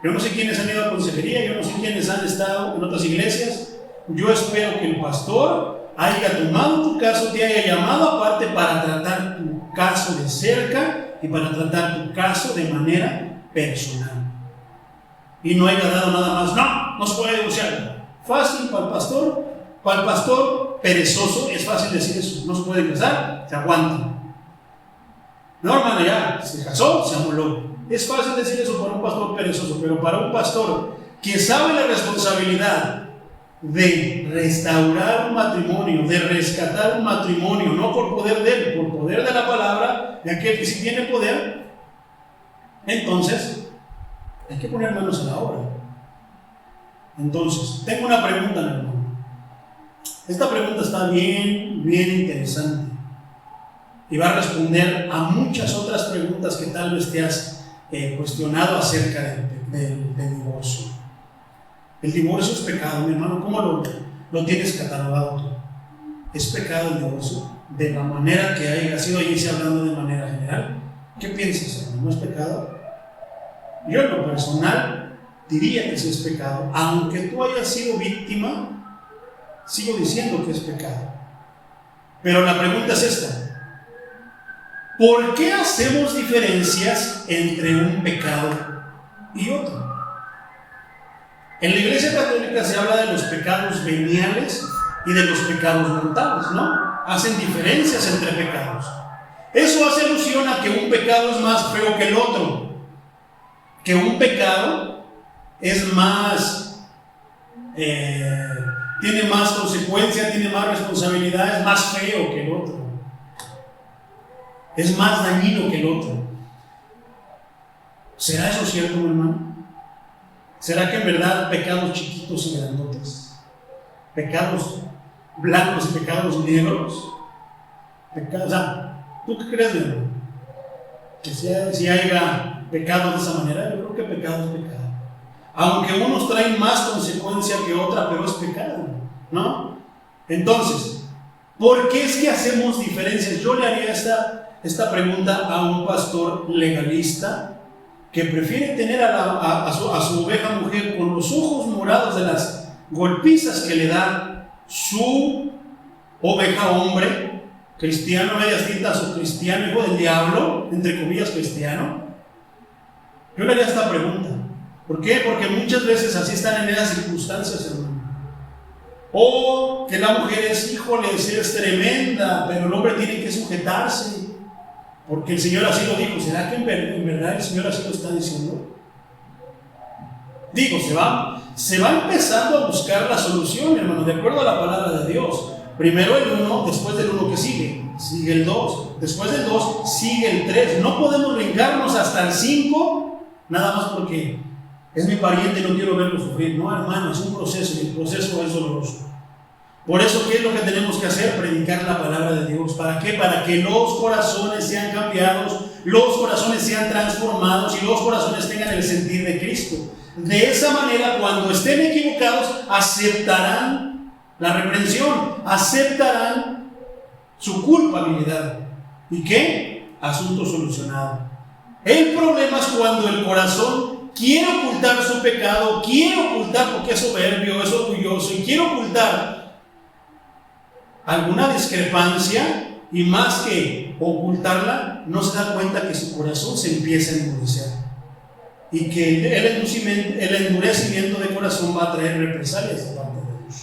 Yo no sé quiénes han ido a consejería, yo no sé quiénes han estado en otras iglesias. Yo espero que el pastor haya tomado tu caso, te haya llamado aparte para tratar tu caso de cerca y para tratar tu caso de manera personal. Y no haya dado nada más, no se puede divorciar. Fácil para el pastor perezoso es fácil decir eso, no se puede casar, se aguanta. No, hermano, ya se casó, se amoló. Es fácil decir eso para un pastor perezoso, pero para un pastor que sabe la responsabilidad de restaurar un matrimonio, de rescatar un matrimonio, no por poder de él, por poder de la palabra, de aquel que sí tiene poder, entonces hay que poner manos a la obra. Entonces, tengo una pregunta, mi hermano. Esta pregunta está bien interesante y va a responder a muchas otras preguntas que tal vez te has cuestionado acerca del divorcio. El divorcio es pecado, mi hermano. ¿Cómo lo tienes catalogado tú? ¿Es pecado el divorcio? De la manera que haya sido, y se hablando de manera general. ¿Qué piensas, hermano? ¿No es pecado? Yo en lo personal diría que sí es pecado. Aunque tú hayas sido víctima, sigo diciendo que es pecado. Pero la pregunta es esta: ¿por qué hacemos diferencias entre un pecado y otro? En la Iglesia Católica se habla de los pecados veniales y de los pecados mortales, ¿no? Hacen diferencias entre pecados. Eso hace alusión a que un pecado es más feo que el otro, que un pecado es más, tiene más consecuencias, tiene más responsabilidad, es más feo que el otro, es más dañino que el otro. ¿Será eso cierto, mi hermano? ¿Será que en verdad pecados chiquitos y grandotes, pecados blancos y pecados negros, ¿tú qué crees, mi hermano? Que si haya pecados de esa manera, yo creo que pecado es pecado. Aunque unos traen más consecuencia que otra, pero es pecado, ¿no? Entonces, ¿por qué es que hacemos diferencias? Yo le haría esta pregunta a un pastor legalista que prefiere tener a su oveja mujer con los ojos morados de las golpizas que le da su oveja hombre, cristiano, medias tintas o cristiano, hijo del diablo, entre comillas cristiano. Yo le haría esta pregunta. ¿Por qué? Porque muchas veces así están en esas circunstancias, hermano. O que la mujer es tremenda, pero el hombre tiene que sujetarse, porque el Señor así lo dijo. ¿Será que en verdad el Señor así lo está diciendo? Digo, se va empezando a buscar la solución, hermano, de acuerdo a la palabra de Dios. Primero el 1, después del 1 que sigue el 2, después del 2 sigue el 3. No podemos brincarnos hasta el 5, nada más porque es mi pariente y no quiero verlo sufrir. No, hermano, es un proceso y el proceso es doloroso. Por eso, ¿qué es lo que tenemos que hacer? Predicar la palabra de Dios. ¿Para qué? Para que los corazones sean cambiados, los corazones sean transformados y los corazones tengan el sentir de Cristo. De esa manera, cuando estén equivocados, aceptarán la reprensión, aceptarán su culpabilidad. ¿Y qué? Asunto solucionado. El problema es cuando el corazón quiere ocultar su pecado, quiere ocultar porque es soberbio, es orgulloso y quiere ocultar alguna discrepancia, y más que ocultarla, no se da cuenta que su corazón se empieza a endurecer y que el endurecimiento de corazón va a traer represalias de parte de Dios,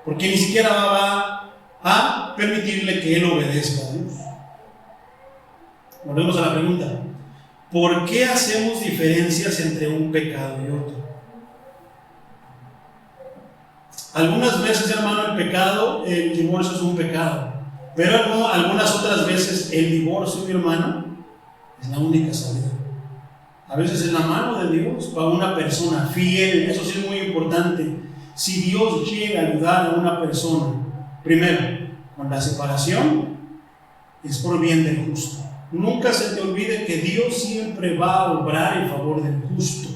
porque ni siquiera va a permitirle que él obedezca a Dios. Volvemos a la pregunta: ¿por qué hacemos diferencias entre un pecado y otro? Algunas veces, hermano, el divorcio es un pecado, pero algunas otras veces el divorcio, mi hermano, es la única salida. A veces es la mano de Dios para una persona fiel. Eso sí es muy importante. Si Dios llega a ayudar a una persona, primero, con la separación, es por bien del justo. Nunca se te olvide que Dios siempre va a obrar en favor del justo.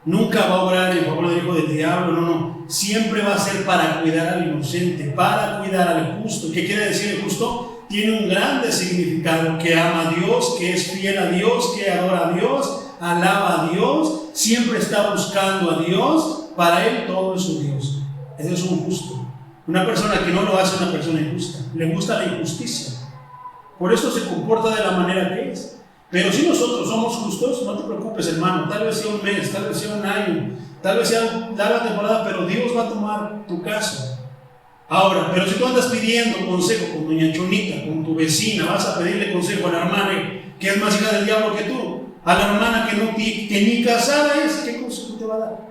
Nunca va a obrar en favor del hijo del diablo, no. Siempre va a ser para cuidar al inocente, para cuidar al justo. ¿Qué quiere decir el justo? tiene un grande significado, que ama a Dios, que es fiel a Dios, que adora a Dios, alaba a Dios, siempre está buscando a Dios, para él todo es su Dios. Ese es un justo. Una persona que no lo hace es una persona injusta, le gusta la injusticia. Por eso se comporta de la manera que es. Pero si nosotros somos justos, no te preocupes, hermano, tal vez sea un mes, tal vez sea un año, tal vez sea larga temporada, pero Dios va a tomar tu caso. Ahora, pero si tú andas pidiendo consejo con doña Chonita, con tu vecina, vas a pedirle consejo a la hermana que es más hija del diablo que tú, a la hermana que ni casada es, ¿qué consejo te va a dar?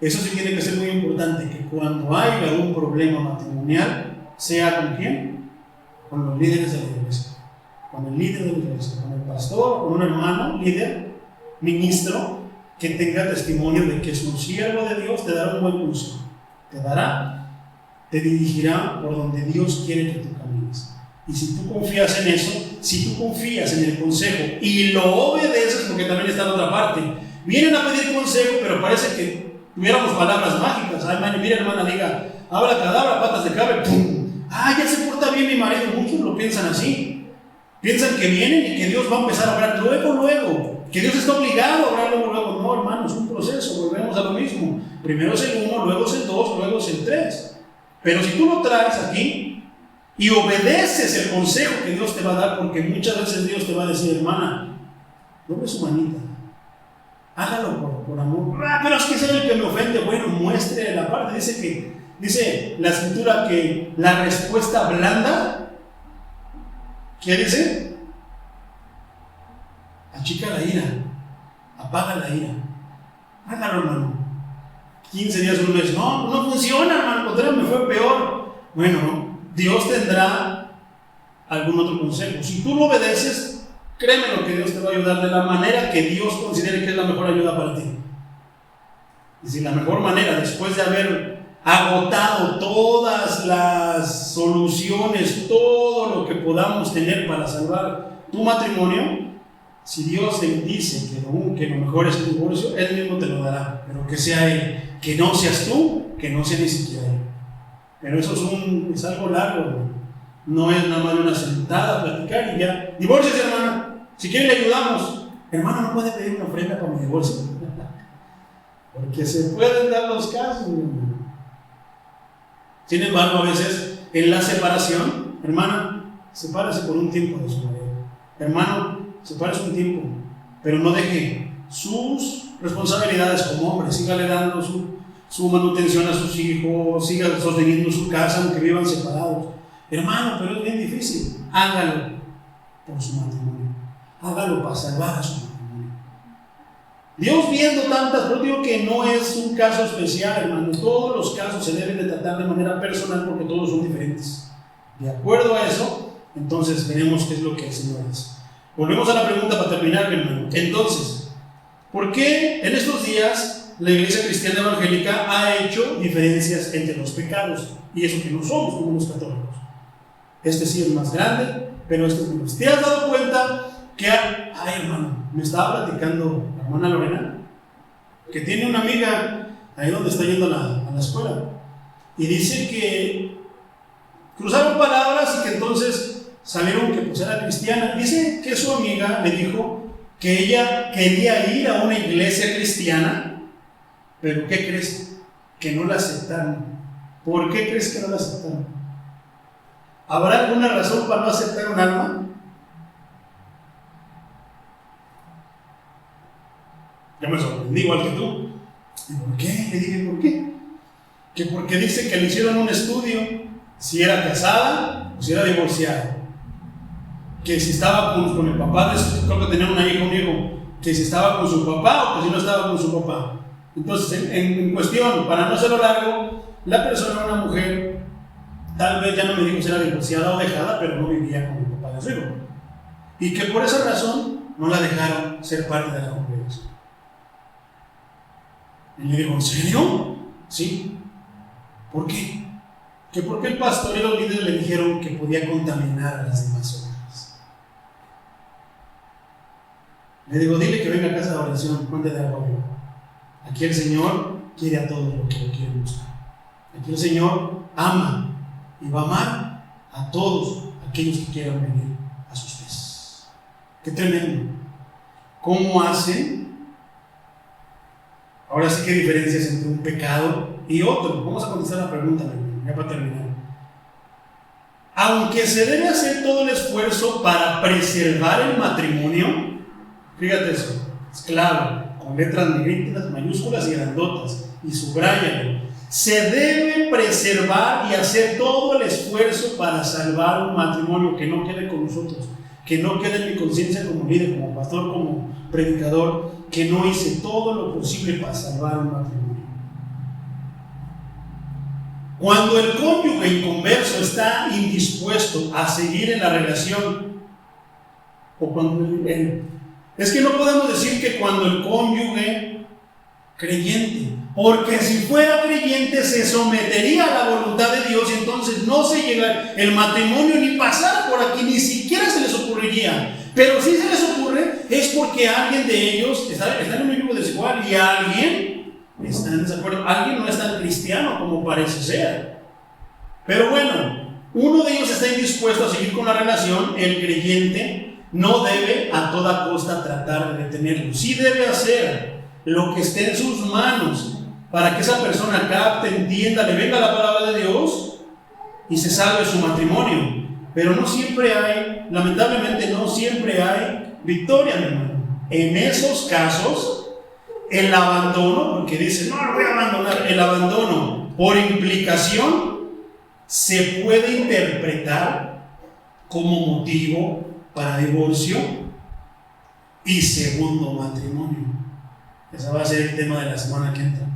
Eso sí tiene que ser muy importante, que cuando haya un problema matrimonial, sea con quién, con los líderes de la iglesia, con el líder de la iglesia, con el pastor, con un hermano, líder, ministro, que tenga testimonio de que es un siervo de Dios, te dará un buen consejo, te dirigirá por donde Dios quiere que tú camines. Y si tú confías en eso, si tú confías en el consejo y lo obedeces, porque también está en otra parte, vienen a pedir consejo, pero parece que tuviéramos palabras mágicas. Ay, mira, hermana, diga, abra cadabra, patas de cabra, ¡pum! Ah, ya se porta bien mi marido. Muchos lo piensan así. Piensan que vienen y que Dios va a empezar a obrar luego, que Dios está obligado a obrar luego. No, hermano, es un proceso, volvemos a lo mismo. Primero es el 1, luego es el 2, luego es el 3. Pero si tú lo traes aquí y obedeces el consejo que Dios te va a dar, porque muchas veces Dios te va a decir, hermana, doble su manita, hágalo por amor. Pero es que es el que me ofende. Bueno, muestre la parte. Dice la escritura que la respuesta blanda, ¿qué dice? Achica la ira, apaga la ira. Hágalo, hermano. 15 días, un mes. No funciona, hermano. Contra me fue peor. Bueno, Dios tendrá algún otro consejo. Si tú lo obedeces, créeme lo que Dios te va a ayudar de la manera que Dios considere que es la mejor ayuda para ti. Y si la mejor manera, después de haber agotado todas las soluciones, todo lo que podamos tener para salvar tu matrimonio, si Dios te dice que lo mejor es el divorcio, Él mismo te lo dará, pero que sea Él, que no seas tú, que no sea ni siquiera Él. Pero eso es algo largo, no es nada más una sentada, platicar y ya. Divórciese, hermana, si quiere le ayudamos. Hermano, no puede pedir una ofrenda para mi divorcio, porque se pueden dar los casos, hermano. Sin embargo, a veces en la separación, hermana, sepárese por un tiempo de su marido. Hermano, sepárese un tiempo, pero no deje sus responsabilidades como hombre. Sígale dando su manutención a sus hijos, siga sosteniendo su casa aunque vivan separados. Hermano, pero es bien difícil. Hágalo por su matrimonio. Hágalo para salvar a su matrimonio. Dios viendo tantas, pero digo que no es un caso especial, hermano. Todos los casos se deben de tratar de manera personal porque todos son diferentes. De acuerdo a eso, entonces veremos qué es lo que el Señor hace. Volvemos a la pregunta para terminar, hermano. Entonces, ¿por qué en estos días la Iglesia Cristiana Evangélica ha hecho diferencias entre los pecados? Y eso que no somos como los católicos. Este sí es más grande, pero este es menos. ¿Te has dado cuenta que, hermano, me estaba platicando la hermana Lorena, que tiene una amiga ahí donde está yendo a la escuela, y dice que cruzaron palabras y que entonces salieron que pues era cristiana? Dice que su amiga le dijo que ella quería ir a una iglesia cristiana, pero ¿qué crees? Que no la aceptaron. ¿Por qué crees que no la aceptaron? ¿Habrá alguna razón para no aceptar un alma? Yo me sorprendí igual que tú. ¿Y por qué? Le dije, ¿por qué? Que porque dice que le hicieron un estudio si era casada o si era divorciada. Que si estaba con el papá, creo que tenía una hija, un hijo, que si estaba con su papá o que si no estaba con su papá. Entonces, en cuestión, para no hacerlo largo, la persona, una mujer, tal vez ya no me dijo si era divorciada o dejada, pero no vivía con el papá de su hijo. Y que por esa razón no la dejaron ser parte de la congregación. Y le digo, ¿en serio? Sí. ¿Por qué? Que porque el pastor y los líderes le dijeron que podía contaminar a las demás ovejas. Le digo, dile que venga a casa de oración, mande de agua viva. Aquí el Señor quiere a todos los que lo quieren buscar. Aquí el Señor ama y va a amar a todos aquellos que quieran venir a sus pies. Qué tremendo. ¿Cómo hacen? Ahora sí que hay diferencias entre un pecado y otro. Vamos a contestar la pregunta, ya para terminar. Aunque se debe hacer todo el esfuerzo para preservar el matrimonio, fíjate eso, es clave, con letras negritas, mayúsculas y grandotas, y subráyalo. Se debe preservar y hacer todo el esfuerzo para salvar un matrimonio, que no quede con nosotros, que no quede en mi conciencia como líder, como pastor, como predicador, que no hice todo lo posible para salvar un matrimonio. Cuando el cónyuge inconverso está indispuesto a seguir en la relación, o cuando es que no podemos decir que cuando el cónyuge creyente, porque si fuera creyente se sometería a la voluntad de Dios, y entonces no se llega el matrimonio ni pasar por aquí, ni siquiera se les ocurriría. Pero si se les ocurre es porque alguien de ellos está en un grupo desigual y alguien está en desacuerdo, alguien no es tan cristiano como parece ser. Pero bueno, uno de ellos está indispuesto a seguir con la relación. El creyente no debe a toda costa tratar de detenerlo. Sí debe hacer lo que esté en sus manos para que esa persona capte, entienda, le venga la palabra de Dios y se salve su matrimonio. Pero no siempre hay, lamentablemente no siempre hay victoria, mi hermano. En esos casos, el abandono, porque dice, no lo voy a abandonar, el abandono por implicación se puede interpretar como motivo para divorcio y segundo matrimonio. Ese va a ser el tema de la semana que entra.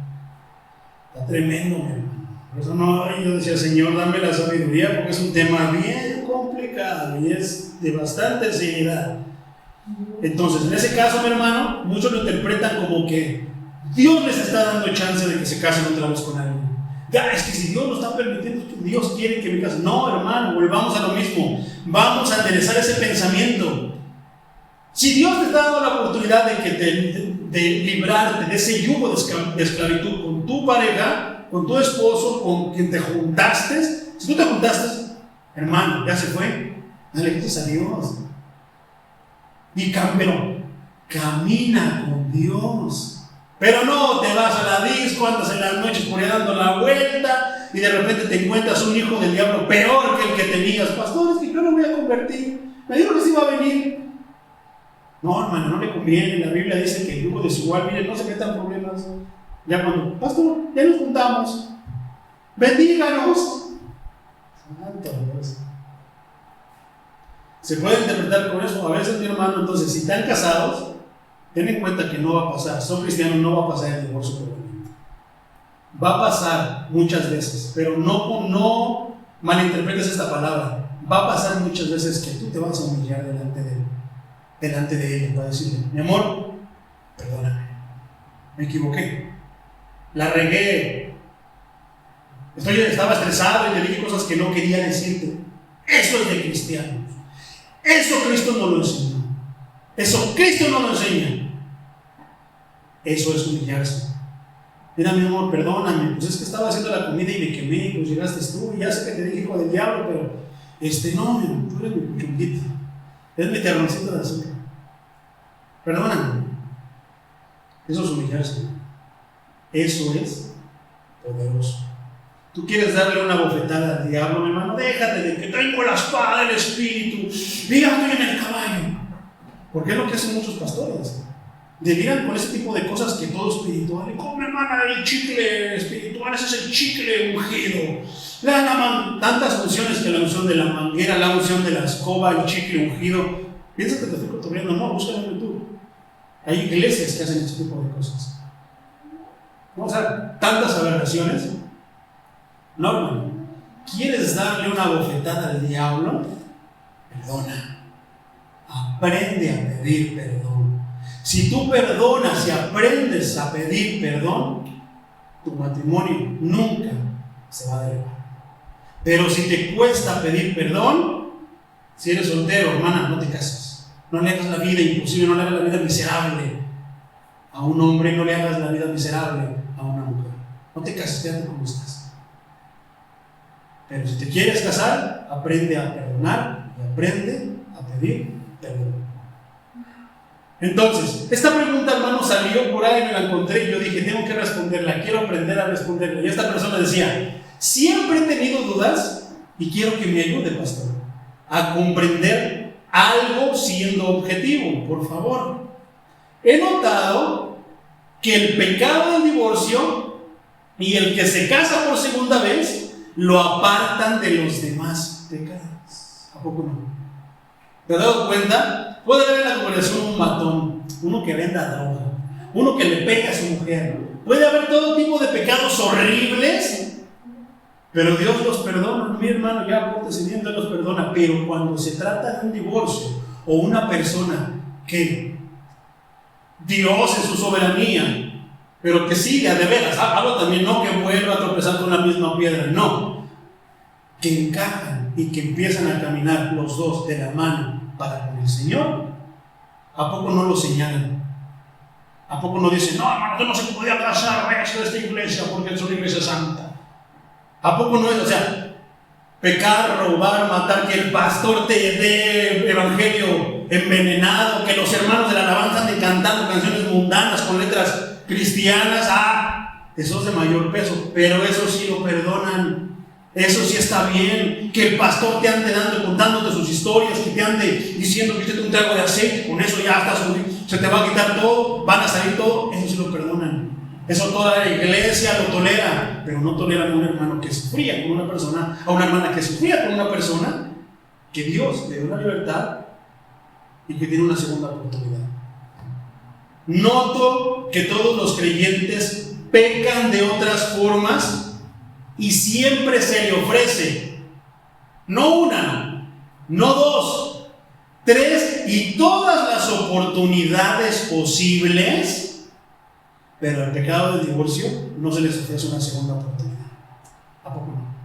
Está tremendo, mi hermano. Por eso yo decía, Señor, dame la sabiduría, porque es un tema bien complicado y es de bastante seriedad. Entonces, en ese caso, mi hermano, muchos lo interpretan como que Dios les está dando chance de que se casen otra vez con alguien. Ya, es que si Dios lo está permitiendo, Dios quiere que me case. No, hermano, volvamos a lo mismo. Vamos a enderezar ese pensamiento. Si Dios te está dando la oportunidad de librarte de ese yugo de esclavitud con tu pareja, con tu esposo, con quien te juntaste, si tú te juntaste, hermano, ya se fue, dale gracias a Dios. Y camina con Dios. Pero no te vas a la disco, andas en las noches por ahí dando la vuelta y de repente te encuentras un hijo del diablo peor que el que tenías. Pastor, es que yo lo voy a convertir. Me dijo que se iba a venir. No, hermano, no le conviene. La Biblia dice que el yugo desigual, miren, no se metan problemas. Ya cuando, pastor, ya nos juntamos. Bendíganos. Santo Dios. Se puede interpretar con eso. A veces, mi hermano, entonces, si están casados, ten en cuenta que no va a pasar. Son cristianos, no va a pasar el divorcio permanente. Va a pasar muchas veces, pero no malinterpretes esta palabra. Va a pasar muchas veces que tú te vas a humillar delante de ella para decirle, mi amor, perdóname, me equivoqué, la regué, estaba estresado y le dije cosas que no quería decirte. Eso es de cristianos. Eso Cristo no lo enseñó. Eso Cristo no lo enseña. Eso es humillarse. Mira, mi amor, perdóname, pues es que estaba haciendo la comida y me quemé, pues llegaste tú, y ya sé que te dije hijo del diablo, pero no, mi amor, tú eres mi chunguito, eres mi terroncito de azúcar. Perdóname. Eso es humillarse. Eso es poderoso. ¿Tú quieres darle una bofetada al diablo, mi hermano? Déjate de que tengo la espada del espíritu, dígame en el caballo. Porque es lo que hacen muchos pastores. Deliran con ese tipo de cosas que todo espiritual. Y como, hermana, el chicle espiritual, ese es el chicle ungido. Tantas unciones que la unción de la manguera, la unción de la escoba, el chicle ungido. Piensa que te estoy cotorreando, no, búscalo en YouTube. Hay iglesias que hacen ese tipo de cosas. Vamos a ver, tantas aberraciones. No, hermano. ¿Quieres darle una bofetada al diablo? Perdona. Aprende a pedir perdón. Si tú perdonas y aprendes a pedir perdón, tu matrimonio nunca se va a derribar. Pero si te cuesta pedir perdón, si eres soltero, hermana, no te cases. No le hagas la vida imposible, no le hagas la vida miserable a un hombre, no le hagas la vida miserable a una mujer. No te cases, quédate como estás. Pero si te quieres casar, aprende a perdonar y aprende a pedir perdón. Entonces, esta pregunta, hermano, salió por ahí, me la encontré y yo dije, tengo que responderla, quiero aprender a responderla. Y esta persona decía, siempre he tenido dudas y quiero que me ayude, pastor, a comprender algo siendo objetivo, por favor. He notado que el pecado del divorcio y el que se casa por segunda vez lo apartan de los demás pecados. ¿A poco no? ¿Te has dado cuenta? Puede haber en la congregación un matón, uno que venda droga, uno que le pega a su mujer. Puede haber todo tipo de pecados horribles, pero Dios los perdona. Mi hermano, ya pórtese bien, Dios los perdona. Pero cuando se trata de un divorcio o una persona que Dios en su soberanía, pero que sigue de veras, hablo también, no que vuelva a tropezar con la misma piedra, no, que encajan y que empiezan a caminar los dos de la mano para con el Señor. ¿A poco no lo señalan? ¿A poco no dicen, no, hermano, yo no se podía casar a esta iglesia porque es una iglesia santa? ¿A poco no es? O sea, pecar, robar, matar, que el pastor te dé evangelio envenenado, que los hermanos de la alabanza anden cantando canciones mundanas con letras cristianas, eso es de mayor peso, pero eso sí lo perdonan. Eso sí está bien. Que el pastor te ande contándote sus historias, que te ande diciendo que te un trago de aceite, con eso ya estás, se te va a quitar todo, van a salir todo, eso sí lo perdonan. Eso toda la iglesia lo tolera, pero no toleran a un hermano que sufría con una persona, a una hermana que sufría con una persona que Dios le dio una libertad y que tiene una segunda oportunidad. Noto que todos los creyentes pecan de otras formas y siempre se le ofrece, no una, no dos, tres y todas las oportunidades posibles, pero el pecado del divorcio no se les ofrece una segunda oportunidad. ¿A poco no?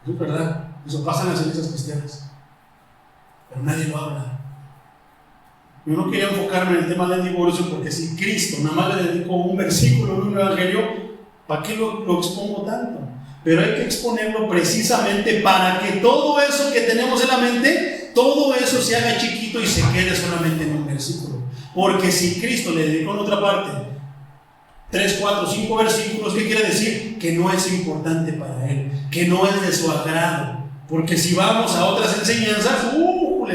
Eso es verdad, eso pasa en las iglesias cristianas, pero nadie lo habla. Yo no quería enfocarme en el tema del divorcio porque si Cristo nada más le dedicó un versículo en un evangelio, ¿para qué lo expongo tanto? Pero hay que exponerlo precisamente para que todo eso que tenemos en la mente, todo eso se haga chiquito y se quede solamente en un versículo. Porque si Cristo le dedicó en otra parte 3, 4, 5 versículos, ¿qué quiere decir? Que no es importante para Él, que no es de su agrado. Porque si vamos a otras enseñanzas,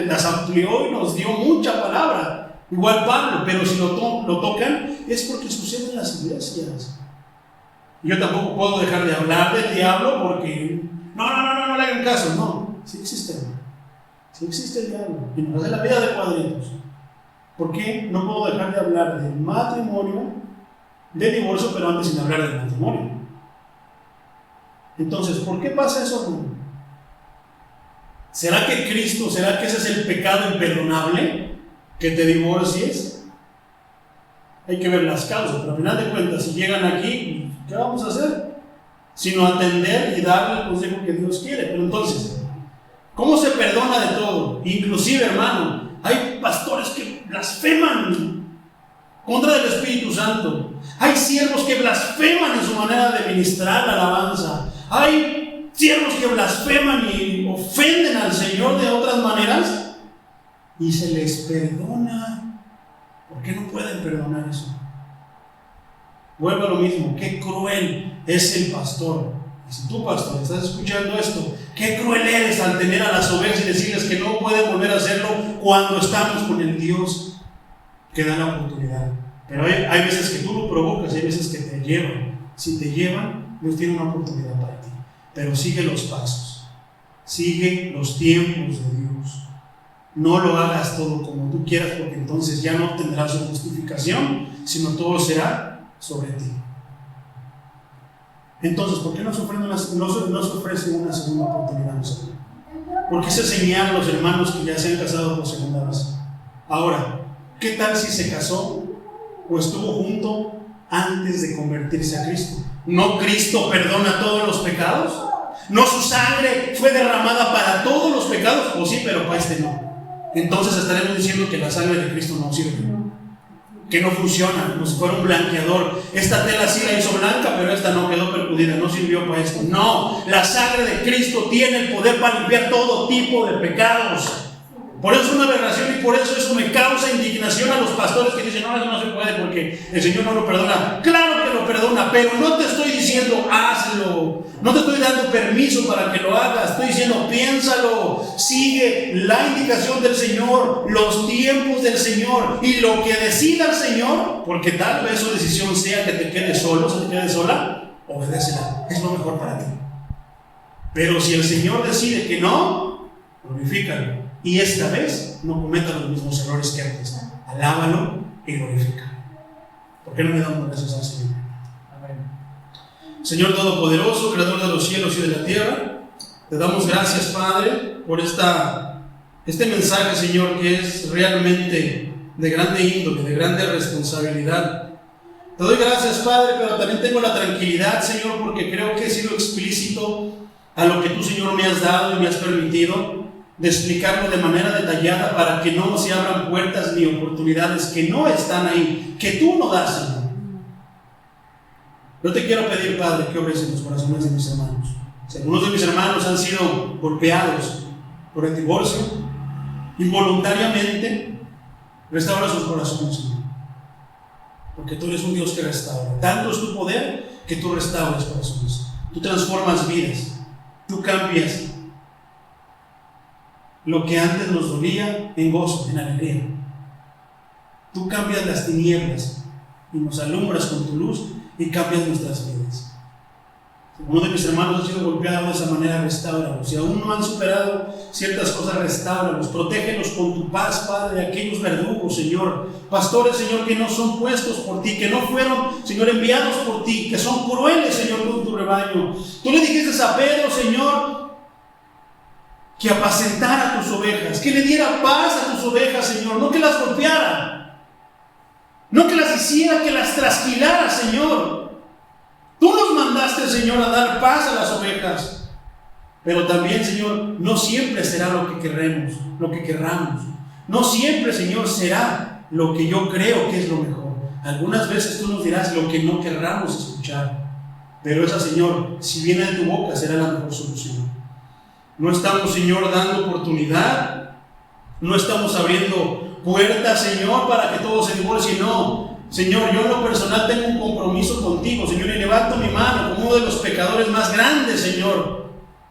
las amplió y nos dio mucha palabra. Igual Pablo, pero si lo tocan, es porque sucede en las iglesias. Yo tampoco puedo dejar de hablar del diablo porque no le hagan caso. No, sí existe, sí existe el diablo y nos hace la vida de cuadritos. ¿Por qué no puedo dejar de hablar del matrimonio, del divorcio, pero antes sin hablar del matrimonio? Entonces, ¿por qué pasa eso? ¿Será que Cristo, será que ese es el pecado imperdonable? ¿Que te divorcies? Hay que ver las causas, pero al final de cuentas, si llegan aquí, ¿qué vamos a hacer? Sino atender y darle el consejo que Dios quiere. Pero entonces, ¿cómo se perdona de todo? Inclusive, hermano, hay pastores que blasfeman contra el Espíritu Santo. Hay siervos que blasfeman en su manera de ministrar la alabanza. Hay siervos que blasfeman y ofenden al Señor de otras maneras y se les perdona. ¿Por qué no pueden perdonar eso? Vuelvo a lo mismo, qué cruel es el pastor. Y si tú, pastor, estás escuchando esto, qué cruel eres al tener a las ovejas y decirles que no pueden volver a hacerlo cuando estamos con el Dios que da la oportunidad. Pero hay veces que tú lo provocas, hay veces que te llevan. Si te llevan, Dios tiene una oportunidad para ti. Pero sigue los pasos, sigue los tiempos de Dios. No lo hagas todo como tú quieras, porque entonces ya no tendrás una justificación, sino todo será sobre ti. Entonces, ¿por qué no se ofrece una segunda oportunidad? ¿Por qué se señala a los hermanos que ya se han casado por segunda vez? Ahora, ¿qué tal si se casó o estuvo junto antes de convertirse a Cristo? ¿No Cristo perdona todos los pecados? ¿No su sangre fue derramada para todos los pecados? O sí, pero para este no. Entonces estaremos diciendo que la sangre de Cristo no sirve, que no funciona, como si fuera un blanqueador. Esta tela sí la hizo blanca, pero esta no, quedó percudida, no sirvió para esto. No, la sangre de Cristo tiene el poder para limpiar todo tipo de pecados. Por eso es una aberración y por eso me causa indignación a los pastores que dicen, no, eso no se puede porque el Señor no lo perdona. Claro que lo perdona, pero no te estoy diciendo hazlo, no te estoy dando permiso para que lo hagas, estoy diciendo piénsalo, sigue la indicación del Señor, los tiempos del Señor y lo que decida el Señor, porque tal vez su decisión sea que te quedes solo, se te quede sola, obedécela, es lo mejor para ti. Pero si el Señor decide que no, glorifícalo. Y esta vez no cometa los mismos errores que antes. Alábalo y glorifícalo. ¿Por qué no le damos gracias al Señor? Amén. Señor Todopoderoso, Creador de los cielos y de la tierra, te damos gracias, Padre, por este mensaje, Señor, que es realmente de grande índole, de grande responsabilidad. Te doy gracias, Padre, pero también tengo la tranquilidad, Señor, porque creo que he sido explícito a lo que tú, Señor, me has dado y me has permitido de explicarlo de manera detallada para que no se abran puertas ni oportunidades que no están ahí, que tú no das, Señor. Yo te quiero pedir, Padre, que obres en los corazones de mis hermanos. Si algunos de mis hermanos han sido golpeados por el divorcio, involuntariamente, restaura sus corazones, Señor. Porque tú eres un Dios que restaura. Tanto es tu poder que tú restauras corazones. Tú transformas vidas. Tú cambias lo que antes nos dolía en gozo, en alegría. Tú cambias las tinieblas y nos alumbras con tu luz y cambias nuestras vidas. Si uno de mis hermanos ha sido golpeado de esa manera, restáuralos. Si aún no han superado ciertas cosas, restáuralos. Protégelos con tu paz, Padre, de aquellos verdugos, Señor. Pastores, Señor, que no son puestos por ti, que no fueron, Señor, enviados por ti, que son crueles, Señor, con tu rebaño. Tú le dijiste a Pedro, Señor, que apacentara tus ovejas, que le diera paz a tus ovejas, Señor, no que las golpeara, no que las hiciera, que las trasquilara, Señor. Tú nos mandaste, Señor, a dar paz a las ovejas, pero también, Señor, no siempre será lo que queremos, lo que querramos. No siempre, Señor, será lo que yo creo que es lo mejor. Algunas veces tú nos dirás lo que no querramos escuchar, pero esa, Señor, si viene de tu boca, será la mejor solución. No estamos, Señor, dando oportunidad, no estamos abriendo puertas, Señor, para que todo se divorcie. No, Señor, yo en lo personal tengo un compromiso contigo, Señor, y levanto mi mano como uno de los pecadores más grandes, Señor.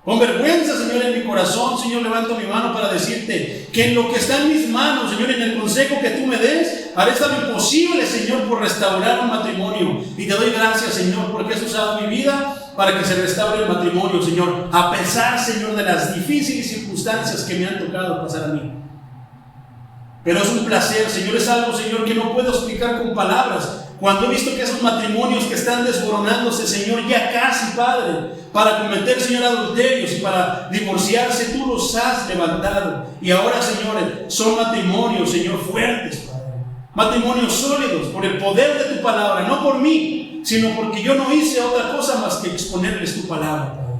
Con vergüenza, Señor, en mi corazón, Señor, levanto mi mano para decirte que en lo que está en mis manos, Señor, en el consejo que tú me des, haré hasta lo imposible, Señor, por restaurar un matrimonio. Y te doy gracias, Señor, porque has usado mi vida para que se restaure el matrimonio, Señor, a pesar, Señor, de las difíciles circunstancias que me han tocado pasar a mí. Pero es un placer, Señor, es algo, Señor, que no puedo explicar con palabras. Cuando he visto que esos matrimonios que están desmoronándose, Señor, ya casi, Padre, para cometer, Señor, adulterios y para divorciarse, tú los has levantado. Y ahora, Señor, son matrimonios, Señor, fuertes, Padre. Matrimonios sólidos, por el poder de tu palabra, no por mí, sino porque yo no hice otra cosa más que exponerles tu palabra, Padre.